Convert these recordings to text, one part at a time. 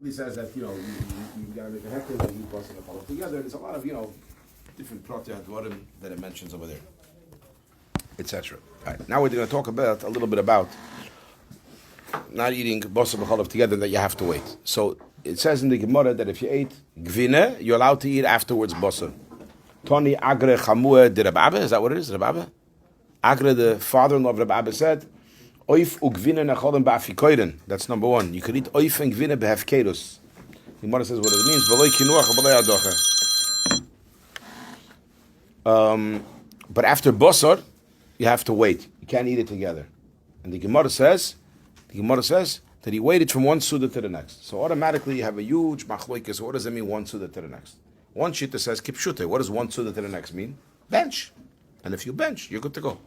He says that, you gotta make a hector and you bust and follow together. There's a lot of, different protei hadvarim that it mentions over there, etc. All right, now we're going to talk about a little bit about not eating Basar Bechalav together, that you have to wait. So it says in the Gemara that if you ate gvine, you're allowed to eat afterwards Basar. Toni Agre Chamua de Reb Abba, is that what it is, Reb Abba? Agre, the father-in-law of Reb Abba, said, Oif ugvine necholim ba'afikoyren. That's number one. You could eat oif and gvine behefkerus. The Gemara says what it means. V'loi kinuach v'loi adocha. But after Basar, you have to wait. You can't eat it together. And the Gemara says that he waited from one Suda to the next. So automatically you have a huge machloikis. What does it mean, one Suda to the next? One Shitta says, Kipshute. What does one Suda to the next mean? Bench. And if you bench, you're good to go.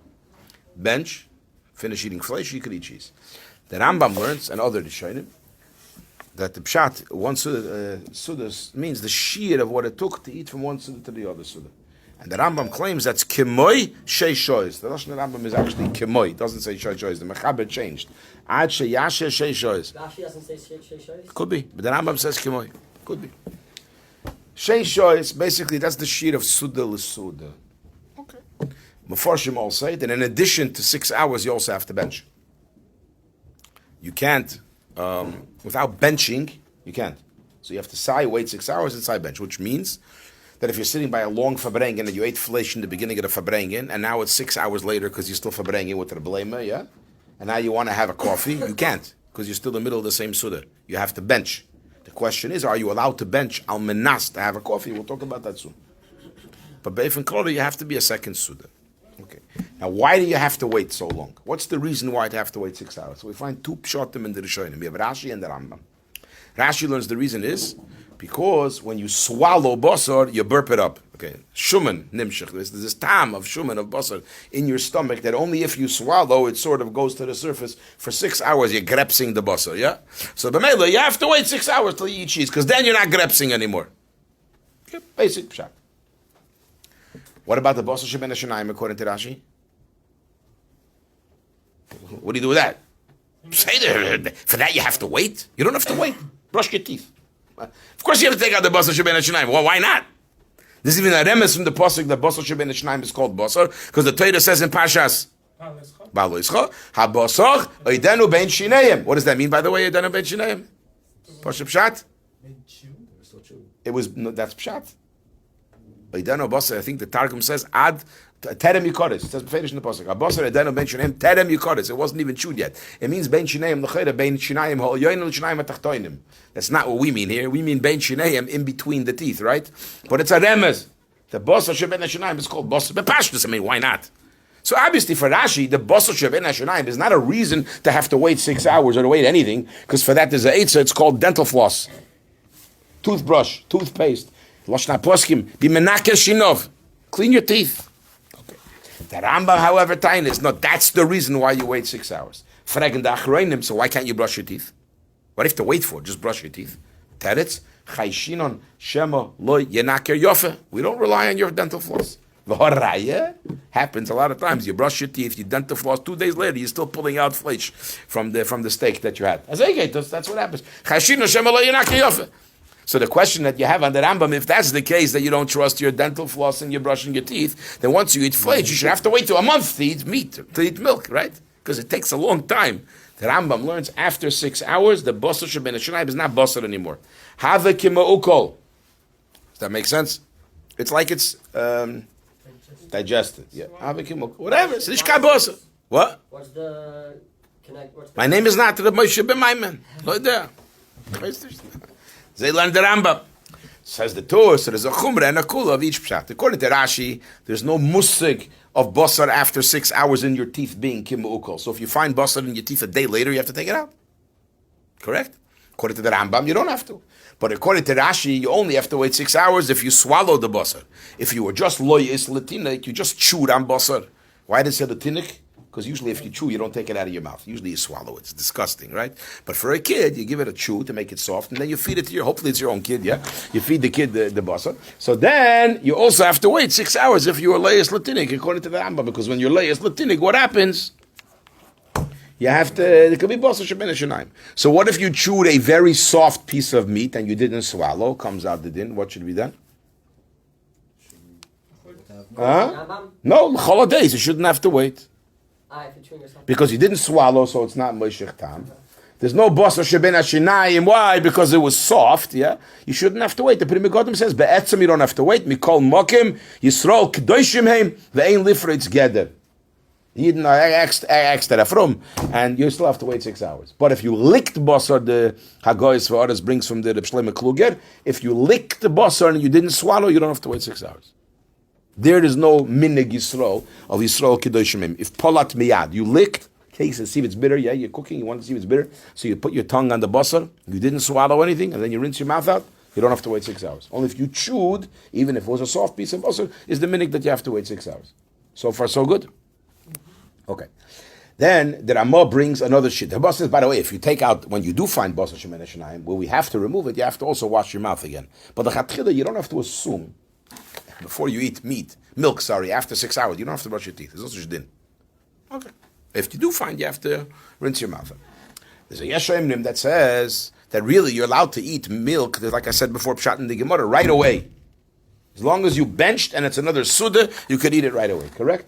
Bench, finish eating flesh, you could eat cheese. The Rambam learns, and other Rishonim, that the Pshat, one Suda means the shear of what it took to eat from one Suda to the other Suda. And the Rambam claims that's Kimoi Shei Shois. The Lashon Rambam is actually Kimoi. It doesn't say Shei Shois. The Mechaber changed. Ad Shei Yashe Shei Shois. Rashi doesn't say Shei Shois? Could be. But the Rambam says Kimoi. Could be. Shei Shois, basically, that's the shear of Suda l'Suda. Okay. Mefarshim all say that in addition to 6 hours, you also have to bench. You can't, without benching, you can't. So you have to wait 6 hours and bench, which means that if you're sitting by a long fabrengen and you ate flesh in the beginning of the fabrengen, and now it's 6 hours later because you're still fabrengen with the blema, yeah? And now you want to have a coffee, you can't, because you're still in the middle of the same suda. You have to bench. The question is, are you allowed to bench al menas to have a coffee? We'll talk about that soon. But be'ef and klora, you have to be a second suda. Okay. Now, why do you have to wait so long? What's the reason why you have to wait 6 hours? So we find two pshatim in the Rishonim. We have Rashi and the Rambam. Rashi learns the reason is because when you swallow basar, you burp it up. Okay, shuman nimshach. There's this tam of shuman of basar in your stomach that only if you swallow it sort of goes to the surface. For 6 hours, you're grepsing the basar. Yeah. So b'meila, you have to wait 6 hours till you eat cheese because then you're not grepsing anymore. Okay, basic pshat. What about the basar sheben hashanaim according to Rashi? What do you do with that? For that you have to wait. You don't have to wait. Brush your teeth. Of course, you have to take out the basar sheben hashanaim. Well, why not? There's even a remes from the pasuk that basar sheben hashanaim is called basar because the Torah says in Pashas Balo Yischa habasar oidenu ben shineim. What does that mean, by the way? Oidenu ben shineim. Pasuk pshat. It was that's pshat. Oidenu basar. I think the Targum says ad. Terem Yikoris. It says beferish in the pasuk. Abasar edenu ben shineim terem Yikoris. It wasn't even chewed yet. It means ben shineim l'chayda ben shineim ha'olyoyin l'shineim ha'tachtoinim. That's not what we mean here. We mean ben shineim in between the teeth, right? But it's a remez. The basar sheben hashinaim is called basar bepashtus. I mean, why not? So obviously for Rashi, the basar sheben hashinaim is not a reason to have to wait 6 hours or to wait anything, because for that there's a eitzah. It's called dental floss, toothbrush, toothpaste. Lashna poskim bimenake shinov. Clean your teeth. The Rambam, however, tainis, no, that's the reason why you wait 6 hours. Fragen the achroinim, so why can't you brush your teeth? What do you have to wait for? Just brush your teeth. Teretz, chayshinon, shema, loy, yenaker yofe. We don't rely on your dental floss. The horaya happens a lot of times. You brush your teeth, you dental floss, 2 days later, you're still pulling out flesh from the steak that you had. That's what happens. Chayshinon, shema, loy, yenaker yofe. So the question that you have on the Rambam, if that's the case, that you don't trust your dental floss and you're brushing your teeth, then once you eat flesh, you should have to wait till a month to eat meat, to eat milk, right? Because it takes a long time. The Rambam learns after 6 hours, the basar sheben hashanaim is not basar anymore. Have kima ukol. Does that make sense? It's like it's digested. Yeah. Have kima ukol. Whatever. It's nishka basar. What? What's the connect? My name is not the Moshe ben Maimon. Look there. They learned the Rambam. Says the Torah, so there's a chumrah and a kula of each pshat. According to Rashi, there's no musig of basar after 6 hours in your teeth being kim ukol. So if you find basar in your teeth a day later, you have to take it out. Correct? According to the Rambam, you don't have to. But according to Rashi, you only have to wait 6 hours if you swallow the basar. If you were just loyis latinik, you just chewed on basar. Why did it say latinik? Because usually if you chew, you don't take it out of your mouth. Usually you swallow it. It's disgusting, right? But for a kid, you give it a chew to make it soft, and then you feed it to hopefully it's your own kid, yeah? You feed the kid the basar. So then you also have to wait 6 hours if you are leis latinik, according to the Rambam, because when you're leis latinik, what happens? You have to, it could be basar sheben shinaim. So what if you chewed a very soft piece of meat and you didn't swallow, comes out the din, what should be done? No, holidays, you shouldn't have to wait. If you're chewing yourself. Because you didn't swallow, so it's not moishech tam. There's no basar sheben shinaim. Why? Because it was soft, yeah? You shouldn't have to wait. The Pri Megadim says, be'etzem you don't have to wait. Mikol mokim, Yisrael kedoshim heim, ve'ein lifritz geder. You didn't asked that from, and you still have to wait 6 hours. But if you licked basar, the Hagoyis V'aras brings from the Reb Shlomo Kluger, if you licked the basar and you didn't swallow, you don't have to wait 6 hours. There is no minig Yisrael of Yisrael kedoshim. If polat miyad, you licked, taste and see if it's bitter. Yeah, you're cooking, you want to see if it's bitter, so you put your tongue on the basar. You didn't swallow anything, and then you rinse your mouth out. You don't have to wait 6 hours. Only if you chewed, even if it was a soft piece of basar, is the minig that you have to wait 6 hours. So far, so good. Okay. Then the Ramah brings another shit. The Ramah says, by the way, if you take out, when you do find basar shemen shinaim, where we have to remove it, you have to also wash your mouth again. But the chatchila, you don't have to assume before you eat milk, after 6 hours, you don't have to brush your teeth. There's no such din. Okay. If you do find, you have to rinse your mouth. There's a Yeshua that says that really you're allowed to eat milk, like I said before, pshat in the Gemara, right away. As long as you benched and it's another suda, you could eat it right away, correct?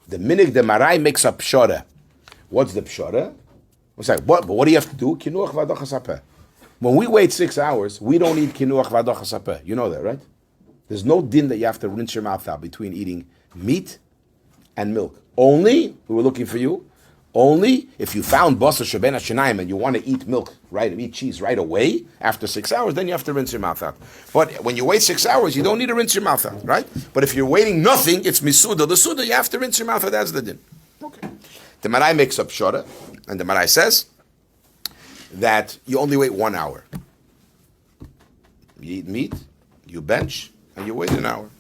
The minig, the marai makes a pshara. What's the pshara? What's that? But what do you have to do? Kinuach v'adachas hapeh. When we wait 6 hours, we don't eat kinuach v'adachas hapeh. You know that, right? There's no din that you have to rinse your mouth out between eating meat and milk. Only, we were looking for you, only if you found basar sheben shinaim and you want to eat milk, right, eat cheese right away, after 6 hours, then you have to rinse your mouth out. But when you wait 6 hours, you don't need to rinse your mouth out, right? But if you're waiting nothing, it's misuda. The suda, you have to rinse your mouth out, that's the din. Okay. The Marai makes up shora, and the Marai says that you only wait 1 hour. You eat meat, you bench, and you wait an hour.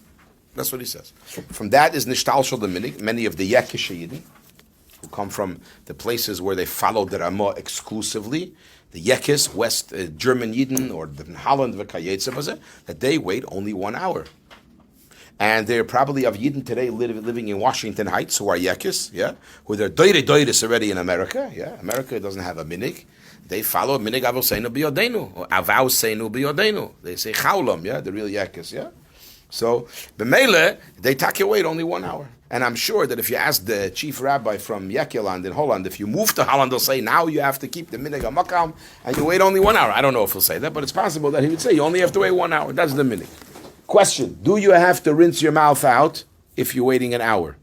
That's what he says. From that is nishtal shel the minig. Many of the Yekish Yidden, who come from the places where they follow the Ramah exclusively, the Yekis, West German Yidden, or the Holland, that they wait only 1 hour. And they're probably of Yidden today living in Washington Heights, who are Yekis, yeah, who they're doiris already in America, yeah. America doesn't have a minig. They follow minig avoseinu biyodenu, or avauseinu biyodenu. They say chaulam, yeah, the real Yekis, yeah. So, b'meile, they take your wait only 1 hour. And I'm sure that if you ask the chief rabbi from Yekeland in Holland, if you move to Holland, they'll say, now you have to keep the minig makam, and you wait only 1 hour. I don't know if he'll say that, but it's possible that he would say, you only have to wait 1 hour. That's the minig. Question, do you have to rinse your mouth out if you're waiting an hour?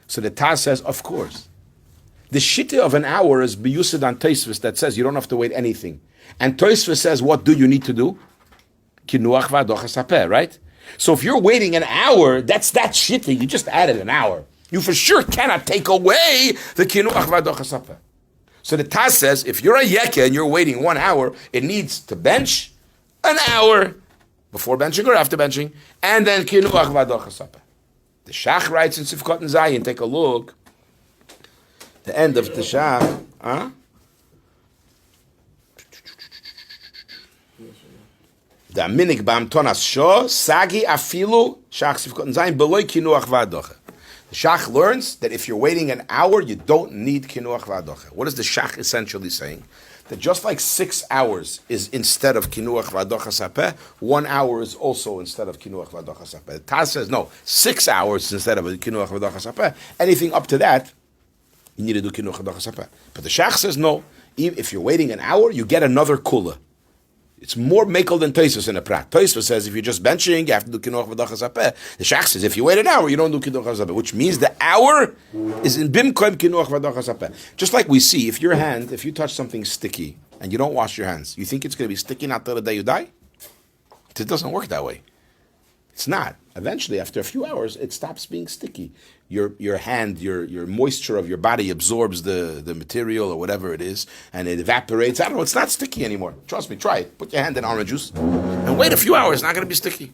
So the Taz says, of course. The shitta of an hour is biyusad on Tosfos that says you don't have to wait anything. And Tosfos says, what do you need to do? Kinuach v'adochas hapeh, right? So if you're waiting an hour, that's that shitta. You just added an hour. You for sure cannot take away the kinuach v'adochas hapeh. So the Taz says, if you're a yekeh and you're waiting 1 hour, it needs to bench an hour before benching or after benching, and then kinuach v'adochas hapeh. The Shach writes in Sifkot and Zayin, take a look. The end of the Shach, the minig bam tonas sho sagi afilu Shach Sifkot and Zayin beloy kinuach v'adocha. The Shach learns that if you're waiting an hour, you don't need kinuach v'adocha. What is the Shach essentially saying? That just like 6 hours is instead of kinuach v'adocha sapeh, 1 hour is also instead of kinuach v'adocha sapeh. The Taz says no, 6 hours instead of kinuach v'adocha sapeh. Anything up to that, you need to do kinuach v'adocha sapeh. But the Shach says no. If you're waiting an hour, you get another kula. It's more mekel than Tosfos in a prat. Tosfos says if you're just benching, you have to do kinuach v'adocha sapeh. The Shach says if you wait an hour, you don't do kinuach v'adocha sapeh, which means the hour is in bimkoim kinuach v'adocha sapeh. Just like we see, if you touch something sticky and you don't wash your hands, you think it's going to be sticky not till the day you die? It doesn't work that way. It's not. Eventually, after a few hours, it stops being sticky. Your hand, your moisture of your body absorbs the material or whatever it is, and it evaporates. I don't know, it's not sticky anymore. Trust me, try it. Put your hand in orange juice and wait a few hours, it's not going to be sticky.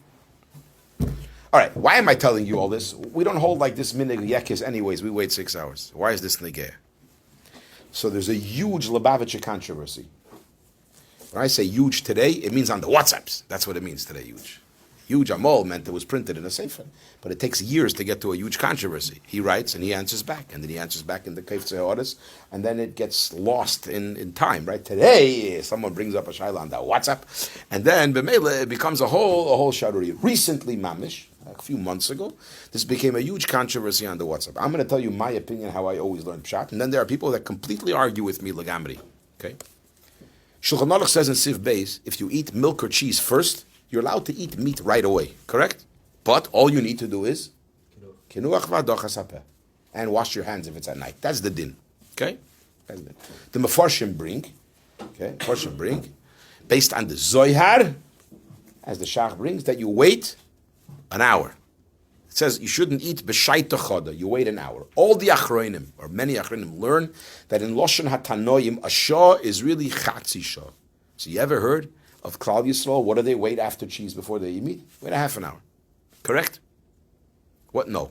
All right, why am I telling you all this? We don't hold like this minig yekis anyways. We wait 6 hours. Why is this negeh? So there's a huge Lubavitcher controversy. When I say huge today, it means on the WhatsApps. That's what it means today, huge. Huge amol meant it was printed in a sefer. But it takes years to get to a huge controversy. He writes and he answers back. And then he answers back in the Kefze Orders. And then it gets lost in time, right? Today, someone brings up a shayla on that WhatsApp. And then, b'meila, it becomes a whole sharuri. Recently, mamish, a few months ago, this became a huge controversy on the WhatsApp. I'm going to tell you my opinion, how I always learn pshat. And then there are people that completely argue with me, legamri. Okay? Shulchan Aruch says in Siv Beis, if you eat milk or cheese first, you're allowed to eat meat right away, correct? But all you need to do is kinuach v'adocha sapeh, and wash your hands if it's at night. That's the din, okay? That's the din. The Mefarshim bring, based on the Zohar, as the Shach brings, that you wait an hour. It says you shouldn't eat b'shayta choda. You wait an hour. All the achronim, or many achronim, learn that in Loshen HaTanoim, a shah is really chatzi shah. So you ever heard of Klal Yisrael? What do they wait after cheese before they eat meat? Wait a half an hour. Correct? What? No.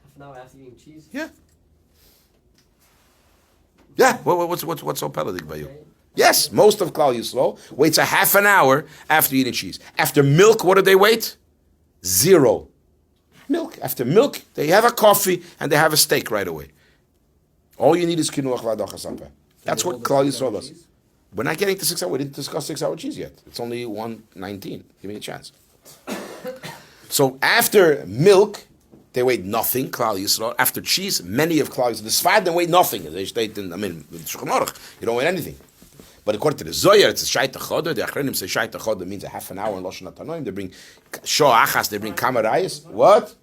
Half an hour after eating cheese? Yeah. Yeah. What's so pelagic by you? Yes, most of Klal Yisrael waits a half an hour after eating cheese. After milk, what do they wait? 0. Milk. After milk, they have a coffee and they have a steak right away. All you need is kinuach v'adocha sapeh. That's what Klal Yisrael does. We're not getting to 6 hours. We didn't discuss 6 hour cheese yet. It's only 1:19. Give me a chance. So after milk, they wait nothing. Klal Yisrael. After cheese, many of Klal Yisrael. The Sfardim wait nothing. They state in, Shulchan Aruch, you don't wait anything. But according to the Zohar, it's a shayta choda. The achronim say shayta choda means a half an hour in Loshen HaTanoim. They bring shah achas. They bring kamarayas. What?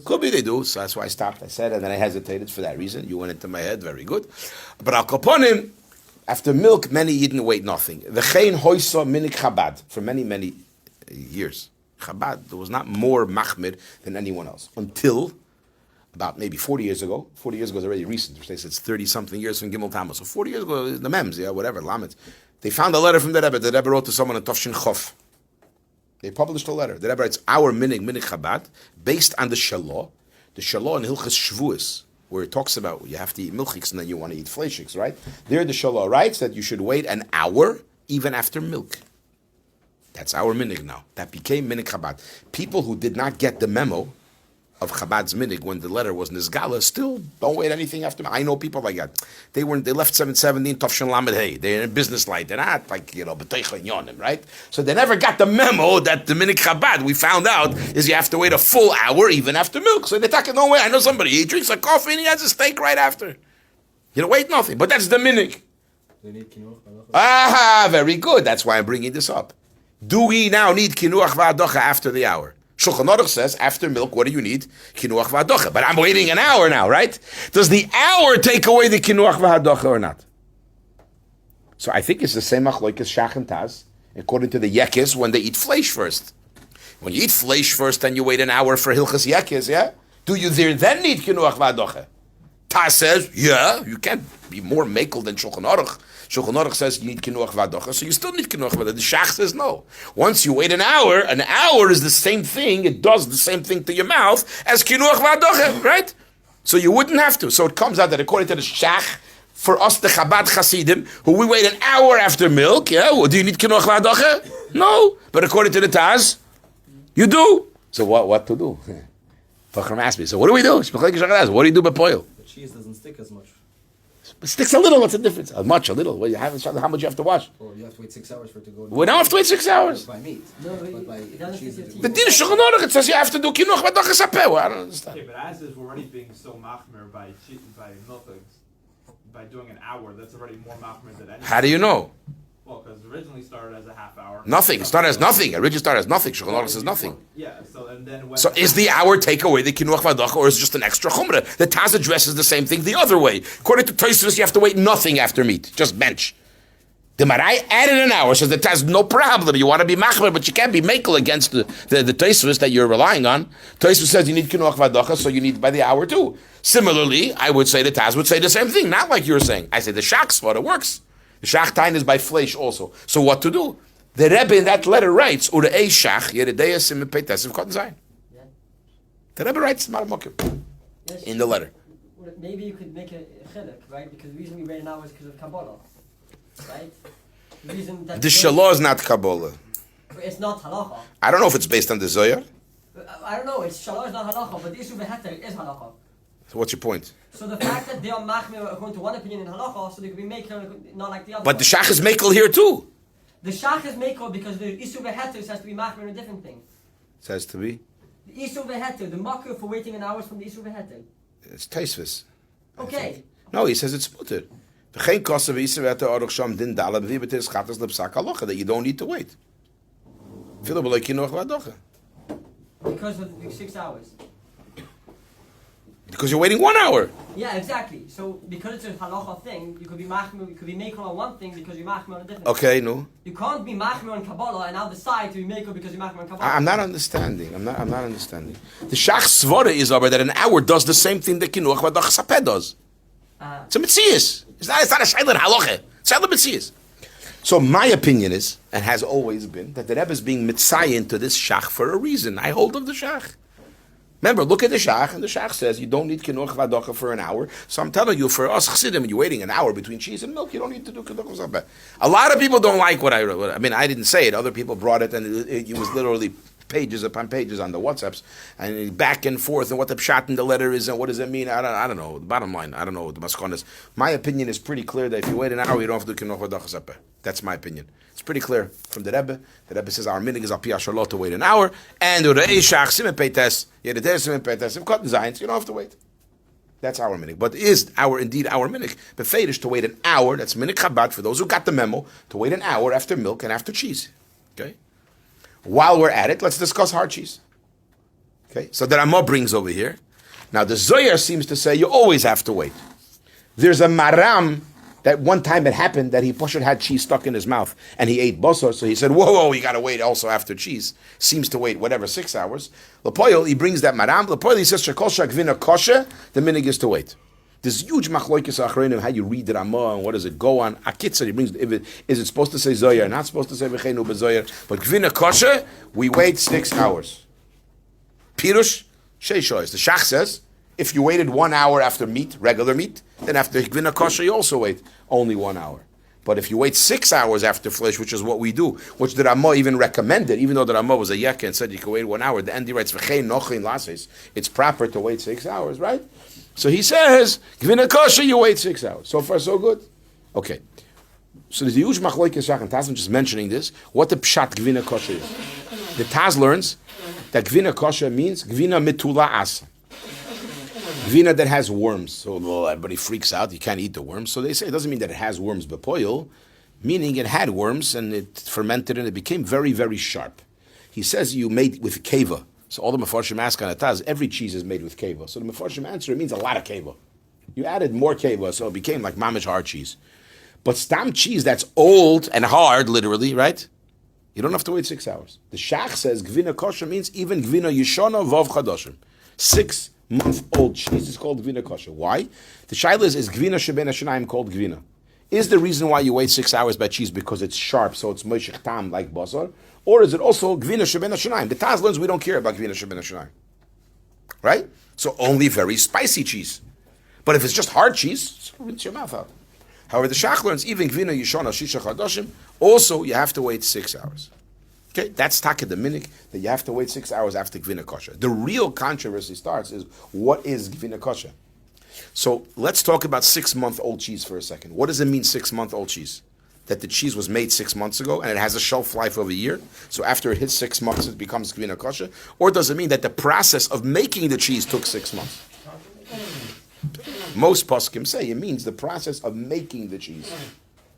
Could be they do. So that's why I stopped. I said, and then I hesitated for that reason. You went into my head. Very good. But al kaponim, after milk, many didn't wait nothing. V'chein hoysa minik Chabad for many years. Chabad, there was not more machmir than anyone else until about maybe 40 years ago. 40 years ago is already recent. They said it's 30-something years from Gimel Tammuz. So 40 years ago, the Mems, whatever, Lamed. They found a letter from the Rebbe. The Rebbe wrote to someone in Tafshin Chof. They published a letter. The Rebbe writes, our minig Chabad, based on the Shalah. The Shalah in Hilchas Shvuas, where it talks about you have to eat milchiks and then you want to eat fleishiks, right? There the Shalah writes that you should wait an hour even after milk. That's our minig now. That became minig Chabad. People who did not get the memo of Chabad's minig when the letter was nizgala still don't wait anything after. I know people like that. They left 717 Tafshin Lamed Hey. They're in a business life. They're not like b'teicha and yonim, right? So they never got the memo that the minig Chabad we found out is you have to wait a full hour even after milk. So they're talking no way. I know somebody he drinks a coffee and he has a steak right after. You don't wait nothing, but that's the minig. Very good. That's why I'm bringing this up. Do we now need kinuach v'adocha after the hour? Shulchan Aruch says, after milk, what do you need? Kinuach v'adocha. But I'm waiting an hour now, right? Does the hour take away the kinuach v'adocha or not? So I think it's the same achloikas shach and taz, according to the yekes, when they eat fleish first. When you eat fleish first and you wait an hour for hilchas yekes, yeah? Do you then need kinuach v'adocha? Taz says, yeah, you can't be more makel than Shulchan Aruch. Shulchan Aruch says you need kinuach v'adocha, so you still need kinuach v'adocha. The Shach says no. Once you wait an hour is the same thing, it does the same thing to your mouth as kinuach v'adocha, right? So you wouldn't have to. So it comes out that according to the Shach, for us the Chabad Hasidim, who we wait an hour after milk, well, do you need kinuach v'adocha? No. But according to the Taz, you do. So what to do? Fachram asked me, so what do we do? What do you do by poil? The cheese doesn't stick as much. It sticks a little. What's the difference? A little. Well, you haven't. How much you have to wash? Or you have to wait 6 hours for it to go. We don't have to wait 6 hours. By meat. No, but by cheese. The din of Shulchan Aruch, it says you have to do kinuach v'adocha sapeh. Well, I don't understand. Okay, but as is, we're already being so machmir by milk, by doing an hour. That's already more machmir than anything. How do you know? Well, because originally started as a half hour. Nothing. It started as nothing. Originally started as nothing. Shulchan Aruch says nothing. Yeah. So and then when. So is the hour take away the kinuach v'adocha, or is it just an extra chumrah? The Taz addresses the same thing the other way. According to Tosfos, you have to wait nothing after meat, just bench. The Marai added an hour, says the Taz no problem. You want to be machmer, but you can't be makel against the Tosfos that you're relying on. Tosfos says you need kinuach v'adocha, so you need by the hour too. Similarly, I would say the Taz would say the same thing, not like you're saying. I say the Shach's what it works. The Shach is by flesh also. So what to do? The Rebbe in that letter writes, Urei Shach, Yeredeya Simen Peitesiv Kotten Zayin. The Rebbe writes in the letter. Maybe you could make a chilek, right? Because the reason we wait an hour is because of Kabbalah, right? The reason that the Shalah is not Kabbalah. It's not halacha. I don't know if it's based on the Zohar. I don't know. It's shalosh is not halacha, but the issue beheter is halacha. So what's your point? So the fact that they are machmir according to one opinion in halacha, so they could be maker not like the other. But the one. Shach is Mekel here too. The shach is maker because the issue beheter has to be machmir in a different thing. Says to be. The issue beheter, the makir for waiting an hour is from the issue beheter. It's Taisvis. Okay. No, he says it's mutter. That you don't need to wait. Because of the 6 hours. Because you're waiting 1 hour. Yeah, exactly. So because it's a halacha thing, you could be machmir, you could be maker on one thing because you're machmir on a different. Okay, no. You can't be machmir on Kabbalah and now decide to be maker because you're machmir on Kabbalah. I'm not understanding. I'm not understanding. The Shach Svara is over that an hour does the same thing that Kinuach Vadach Sapeh does. It's a Metzias. It's not a Shailan Halacha. It's a Metzias. So my opinion is, and has always been, that the Rebbe is being mitzayin to this Shach for a reason. I hold of the Shach. Remember, look at the Shach, and the Shach says you don't need Kinuach Vadocha for an hour. So I'm telling you, for us Chassidim, you're waiting an hour between cheese and milk, you don't need to do Kinuach Vadocha. A lot of people don't like what I wrote. I mean, I didn't say it. Other people brought it, and it was literally pages upon pages on the WhatsApps, and back and forth, and what the pshat in the letter is, and what does it mean? I don't know. The bottom line, I don't know what the maskon is. My opinion is pretty clear that if you wait an hour, you don't have to do Kinuach Vadocha Sapeh. That's my opinion. It's pretty clear from the Rebbe. The Rebbe says our minig is al pi hashalot to wait an hour, and Yoreh shach simen peites, Yoreh simen peites, if cut designs, you don't have to wait. That's our minig. But is indeed our minig befedish to wait an hour? That's minig Chabad for those who got the memo to wait an hour after milk and after cheese. Okay. While we're at it, let's discuss hard cheese. Okay. So the Ramah brings over here. Now the Zohar seems to say you always have to wait. There's a maram. That one time it happened that he had cheese stuck in his mouth and he ate basar, so he said, whoa, you got to wait also after cheese. Seems to wait, 6 hours. Lepoil, he brings that maram. Lepoil, he says, Shekol shakvina kosher, the minig is to wait. There's huge machloikis achreinim, how you read the Ramah and what does it go on. Akitzer, he brings, is it supposed to say Zohar, not supposed to say V'cheinu b'Zohar, but gvina kosher, we wait 6 hours. Pirush, sheishois. The Shach says, if you waited 1 hour after meat, regular meat, then after gvina kosher you also wait only 1 hour. But if you wait 6 hours after flesh, which is what we do, which the Ramah even recommended, even though the Ramah was a yekka and said you can wait 1 hour, the end he writes v'chein nochin lases. It's proper to wait 6 hours, right? So he says gvina kosher you wait 6 hours. So far so good. Okay. So there's a huge machlokes Shach and Taz. I'm just mentioning this. What the pshat gvina kosher is? The Taz learns that gvina kosher means gvina mitula asa. Gvina that has worms. So everybody freaks out. You can't eat the worms. So they say it doesn't mean that it has worms, but poil, meaning it had worms and it fermented and it became very, very sharp. He says you made with keva. So all the Mefarshim ask on Ataz, every cheese is made with keva. So the Mefarshim answer, it means a lot of keva. You added more keva, so it became like mamish hard cheese. But stam cheese that's old and hard, literally, right? You don't have to wait 6 hours. The Shach says gvina kosher means even gvina yishona vav chadoshim. 6-month-old cheese is called gvina kosher. Why? The shaila is gvina sheben hashanayim called gvina? Is the reason why you wait 6 hours by cheese because it's sharp, so it's moishech tam like basar? Or is it also gvina sheben hashanayim? The Taz learns we don't care about gvina sheben hashanayim. Right? So only very spicy cheese. But if it's just hard cheese, rinse your mouth out. However, the Shach learns even gvina yishona shisha chadoshim, also you have to wait 6 hours. Okay, that's taka the minik, that you have to wait 6 hours after gvina kosher. The real controversy starts is, what is gvina kosher? So let's talk about 6-month-old cheese for a second. What does it mean 6-month-old cheese? That the cheese was made 6 months ago and it has a shelf life of a year, so after it hits 6 months it becomes gvina kosher? Or does it mean that the process of making the cheese took 6 months? Most poskim say it means the process of making the cheese.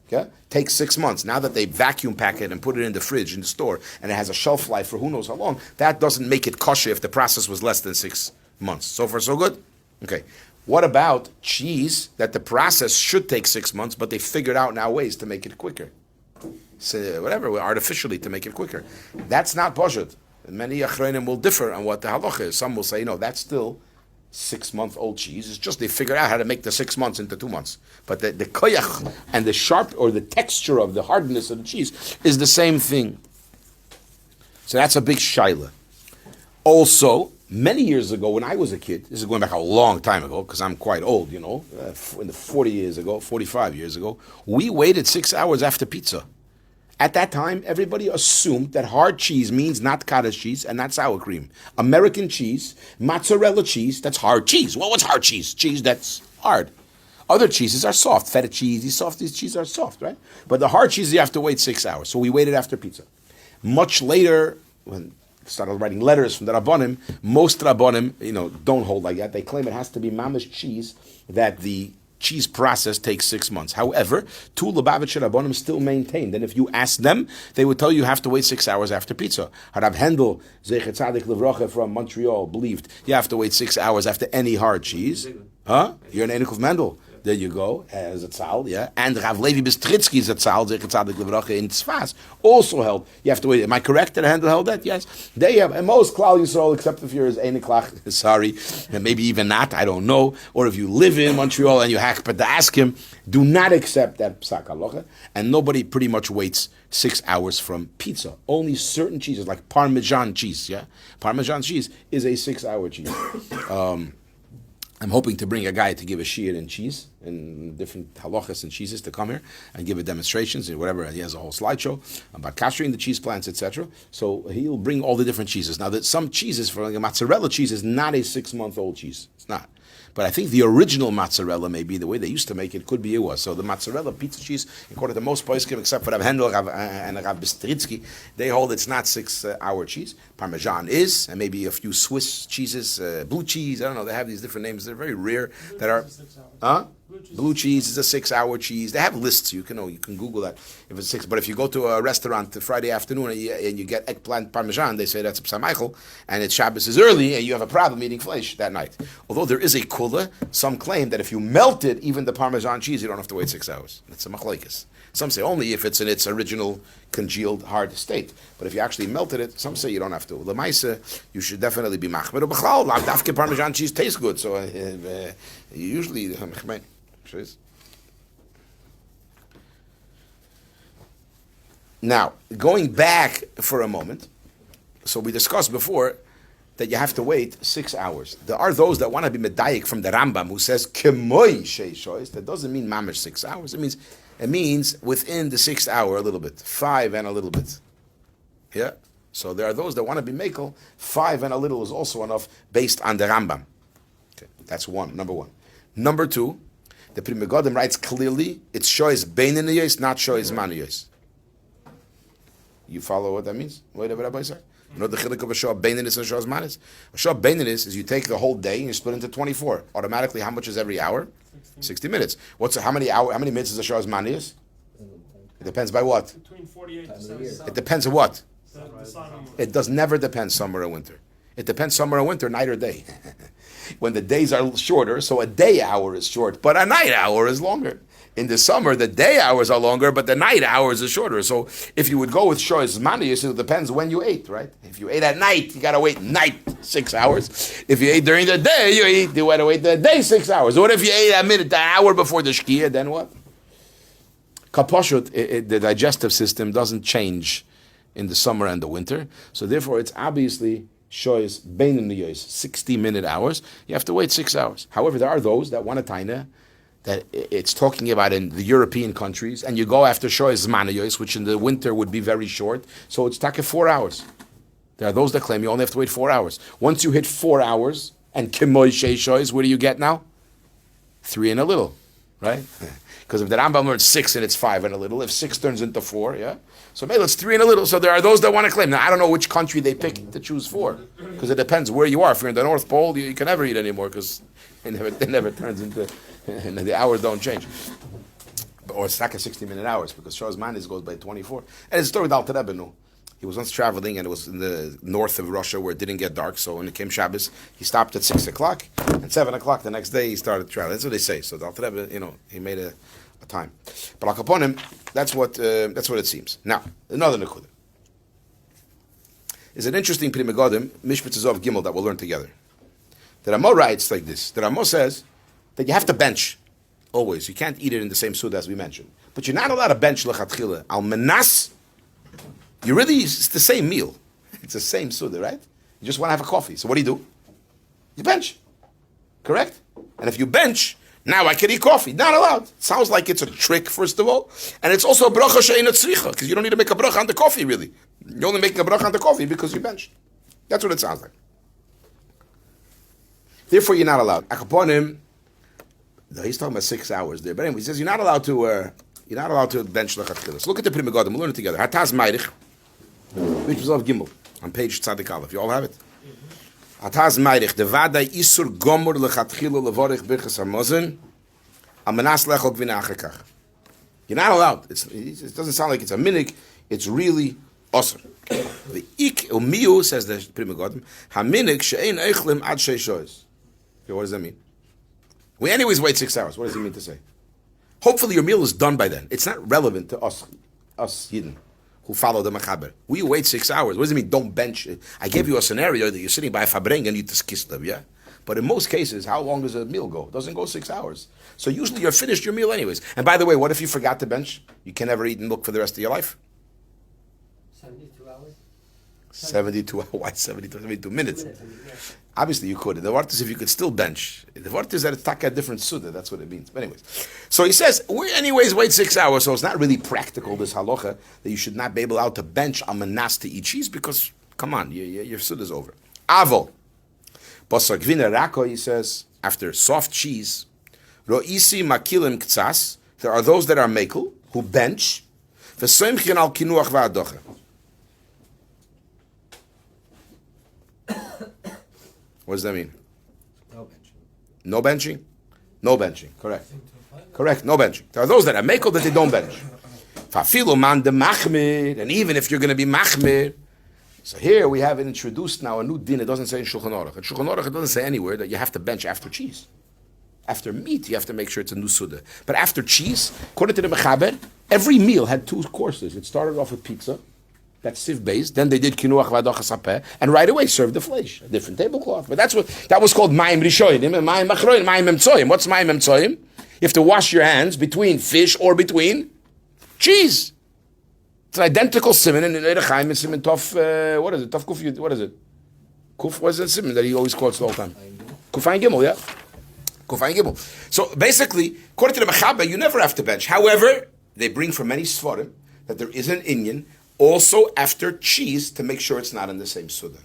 Okay? Takes 6 months. Now that they vacuum pack it and put it in the fridge, in the store, and it has a shelf life for who knows how long, that doesn't make it kosher if the process was less than 6 months. So far, so good? Okay. What about cheese that the process should take 6 months, but they figured out now ways to make it quicker? So whatever, artificially to make it quicker. That's not pashut. Many achreinim will differ on what the halacha is. Some will say, no, that's still 6-month-old cheese. It's just they figured out how to make the 6 months into 2 months. But the koyach and the sharp or the texture of the hardness of the cheese is the same thing. So that's a big shaila. Also, many years ago when I was a kid, this is going back a long time ago because I'm quite old, in the 45 years ago, we waited 6 hours after pizza. At that time, everybody assumed that hard cheese means not cottage cheese and not sour cream. American cheese, mozzarella cheese, that's hard cheese. Well, what's hard cheese? Cheese that's hard. Other cheeses are soft. Feta cheese, these cheeses are soft, right? But the hard cheese, you have to wait 6 hours. So we waited after pizza. Much later, when started writing letters from the Rabbonim, most Rabbonim, don't hold like that. They claim it has to be mamish cheese, that the cheese process takes 6 months. However, two Lubavitcher Rabbonim still maintain that if you ask them, they would tell you have to wait 6 hours after pizza. Harav Hendel, Zecher Tzadik Levrocha from Montreal, believed you have to wait 6 hours after any hard cheese. Huh? You're an Einikov Mendel. There you go, as a tzal, yeah. And Rav Levi Bistritzky is a tzal, Zecher Tzadik Levrocha in Tzfas, also held. You have to wait. Am I correct that Handel held that? Yes. They have, and most Klal Yisrael, except if you're Einiklach, sorry, and maybe even not, I don't know. Or if you live in Montreal and you but to ask him, do not accept that psak halacha. And nobody pretty much waits 6 hours from pizza. Only certain cheeses, like Parmesan cheese, yeah. Parmesan cheese is a 6-hour cheese. I'm hoping to bring a guy to give a shiur in cheese, and different halachas and cheeses to come here and give a demonstrations and whatever. He has a whole slideshow about castrating the cheese plants, etc. So he'll bring all the different cheeses. Now, that some cheeses, for like a mozzarella cheese, is not a 6-month-old cheese. It's not. But I think the original mozzarella, maybe the way they used to make it, could be it was. So the mozzarella pizza cheese, according to most poskim, except for Rav Hendel and Rav Bistritzky, they hold it's not 6-hour cheese. Parmesan is, and maybe a few Swiss cheeses, blue cheese. I don't know. They have these different names. They're very rare. That are, blue cheese is a 6-hour cheese. They have lists. You can Google that if it's 6. But if you go to a restaurant Friday afternoon and you get eggplant parmesan, they say that's Psa Michael, and it's Shabbos is early, and you have a problem eating flesh that night. Although there is a kula, some claim that if you melt it, even the parmesan cheese, you don't have to wait 6 hours. It's a machlekes. Some say only if it's in its original congealed hard state. But if you actually melted it, some say you don't have to. Lemaisa, you should definitely be machmer. B'chal, dafke parmesan cheese tastes good, so usually Now, going back for a moment, so we discussed before that you have to wait 6 hours. There are those that want to be medayik from the Rambam who says kemoy sheishois. That doesn't mean mamish 6 hours. It means within the 6th hour a little bit, 5 and a little bit. Yeah. So there are those that want to be mekel. 5 and a little is also enough based on the Rambam. Okay, that's number one. Number two, the Pri Megadim writes clearly it's shois beinaniyos, not shois maniyos. You follow what that means? Wait a minute, sir. You know the chiluk of a shah beinanis and shah's manis? A shah beinanis is you take the whole day and you split into 24. Automatically, how much is every hour? 60 minutes. How many minutes is a shah's manis? It depends by what? Between 48 to 77. It depends on what? It does never depend summer or winter. It depends summer or winter, night or day. When the days are shorter, so a day hour is short, but a night hour is longer. In the summer, the day hours are longer, but the night hours are shorter. So if you would go with Shoy's Manius, it depends when you ate, right? If you ate at night, you got to wait 6 hours. If you ate during the day, you got to wait the day 6 hours. What if you ate the hour before the Shkia, then what? Kaposhut, the digestive system doesn't change in the summer and the winter. So therefore, it's obviously Shoy's Beinaniyos, 60-minute hours. You have to wait 6 hours. However, there are those that want a taina that it's talking about in the European countries, and you go after Shoy's Manayos, which in the winter would be very short, so it's take 4 hours. There are those that claim you only have to wait 4 hours. Once you hit 4 hours, and Kimoy Shoy's, what do you get now? 3 and a little, right? Because if the Rambam learns 6 and it's 5 and a little, if 6 turns into 4, yeah? So maybe it's 3 and a little. So there are those that want to claim. Now, I don't know which country they pick to choose 4, because it depends where you are. If you're in the North Pole, you can never eat anymore, because it never turns into, and the hours don't change. Or it's like a 60-minute hours, because Shah's Manis goes by 24. And it's a story with Alter Rebbe. He was once traveling, and it was in the north of Russia where it didn't get dark. So when it came Shabbos, he stopped at 6 o'clock, and 7 o'clock the next day he started traveling. That's what they say. So the Alter Rebbe, he made a time. But Al Kaponim, that's what it seems. Now, another nekuda. Is an interesting Pri Megadim, Mishpat Zov Gimel, that we'll learn together. The Ramah writes like this. The Ramah says that you have to bench always. You can't eat it in the same suda as we mentioned. But you're not allowed to bench lechatchila. Al menas, it's the same meal. It's the same suda, right? You just want to have a coffee. So what do? You bench. Correct? And if you bench, Now I can eat coffee. Not allowed. Sounds like it's a trick, first of all. And it's also a bracha she'eina tzricha, because you don't need to make a bracha on the coffee, really. You're only making a bracha on the coffee because you benched. That's what it sounds like. Therefore, you're not allowed. Akaponim, he's talking about 6 hours there. But anyway, he says you're not allowed to bench lechatchilas. Look at the Pri Megadim. We'll learn it together. Hataz Meirich, which was of Gimel, on page Tzadik Aleph. You all have it? Hataz Meirich, the Vadai Isur Gomor lechatchila levorich birchas hamozen, amanas lechol gvina achekach. You're not allowed. It doesn't sound like it's a minik. It's really osur. The Ik Umiu, says the Pri Megadim, haminik she'ein eichlim ad sheishois. Okay, what does that mean? We anyways wait 6 hours. What does he mean to say? Hopefully your meal is done by then. It's not relevant to us Yidden who follow the Mechaber. We wait 6 hours. What does it mean, don't bench it? I gave you a scenario that you're sitting by a Fabreng and you just kiss them, yeah? But in most cases, how long does a meal go? It doesn't go 6 hours. So usually you're finished your meal anyways. And by the way, what if you forgot to bench? You can never eat milk for the rest of your life? 72 hours? 72 hours. Why 72 minutes? Obviously you could. The word is if you could still bench. The word is that it's taka different suda. That's what it means. But anyways. So he says, we anyways wait 6 hours, so it's not really practical, this halacha, that you should not be able out to bench on manas to eat cheese, because, come on, your suda is over. Avo. Basar Bechalav, he says, after soft cheese, ro'isi makilim ktsas, there are those that are mekel, who bench, v'soimchin al kinuach va'adocha. What does that mean? No benching. No benching? No benching. Correct. Correct. No benching. There are those that are mekel that they don't bench. Fafilu man de machmir, and even if you're going to be machmir, so here we have introduced now a new din. It doesn't say in Shulchan Aruch. In Shulchan Aruch, it doesn't say anywhere that you have to bench after cheese. After meat, you have to make sure it's a new suda. But after cheese, according to the Mechaber, every meal had 2 courses. It started off with pizza. That's sieve based. Then they did kinuach v'adocha sapeh, and right away served the flesh, a different tablecloth. But that was called mayim rishonim and mayim machroim, mayim emtsoim. What's mayim emtsoim? You have to wash your hands between fish or between cheese. It's an identical siman in Yoreh and siman tof. What is it? Tof kuf. What is it? Kuf. What is it? Siman that he always quotes the whole time. Kufayin gimel, yeah. Kufayin gimel. So basically, according to the Mechaber, you never have to bench. However, they bring from many svarim that there is an inyan also after cheese to make sure it's not in the same suda.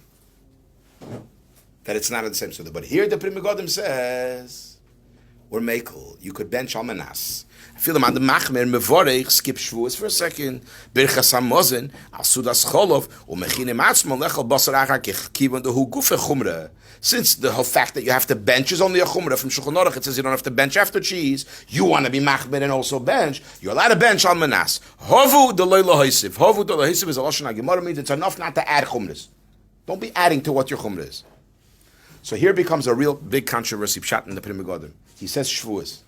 That it's not in the same suda. But here the Pri Megadim says, we're mekel. You could bench al manas. I feel them on the machmer mevorech, skip shvuas for a second. Birchas hamozen, al sudas cholov, u'mechinim atzmo lechel basar achakich, kivan dehu gufe chumra. Since the whole fact that you have to bench is only a chumrah from Shulchan Aruch, it says you don't have to bench after cheese. You want to be machmir and also bench. You're allowed to bench al manas. Hovu deloy lohaisiv. Hovu deloy lohaisiv is a lashon hagemara, means it's enough not to add chumras. Don't be adding to what your chumrah is. So here becomes a real big controversy. Pshat in the Pri Megadim. He says shvuas.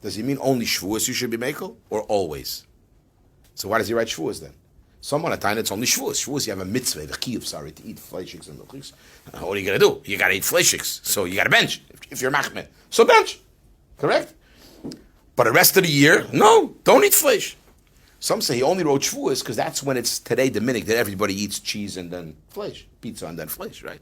Does he mean only shvuas you should be mekel, or always? So why does he write shvuas then? Some at time it's only shvuas. Shvuas you have a mitzvah, the kiyuv, sorry, to eat fleishiks and milchiks. What are you going to do? You got to eat fleishiks. So you got to bench if you're machmir. So bench. Correct? But the rest of the year, no, don't eat flesh. Some say he only wrote shvuas because that's when it's today the minhag that everybody eats cheese and then flesh. Pizza and then flesh, right?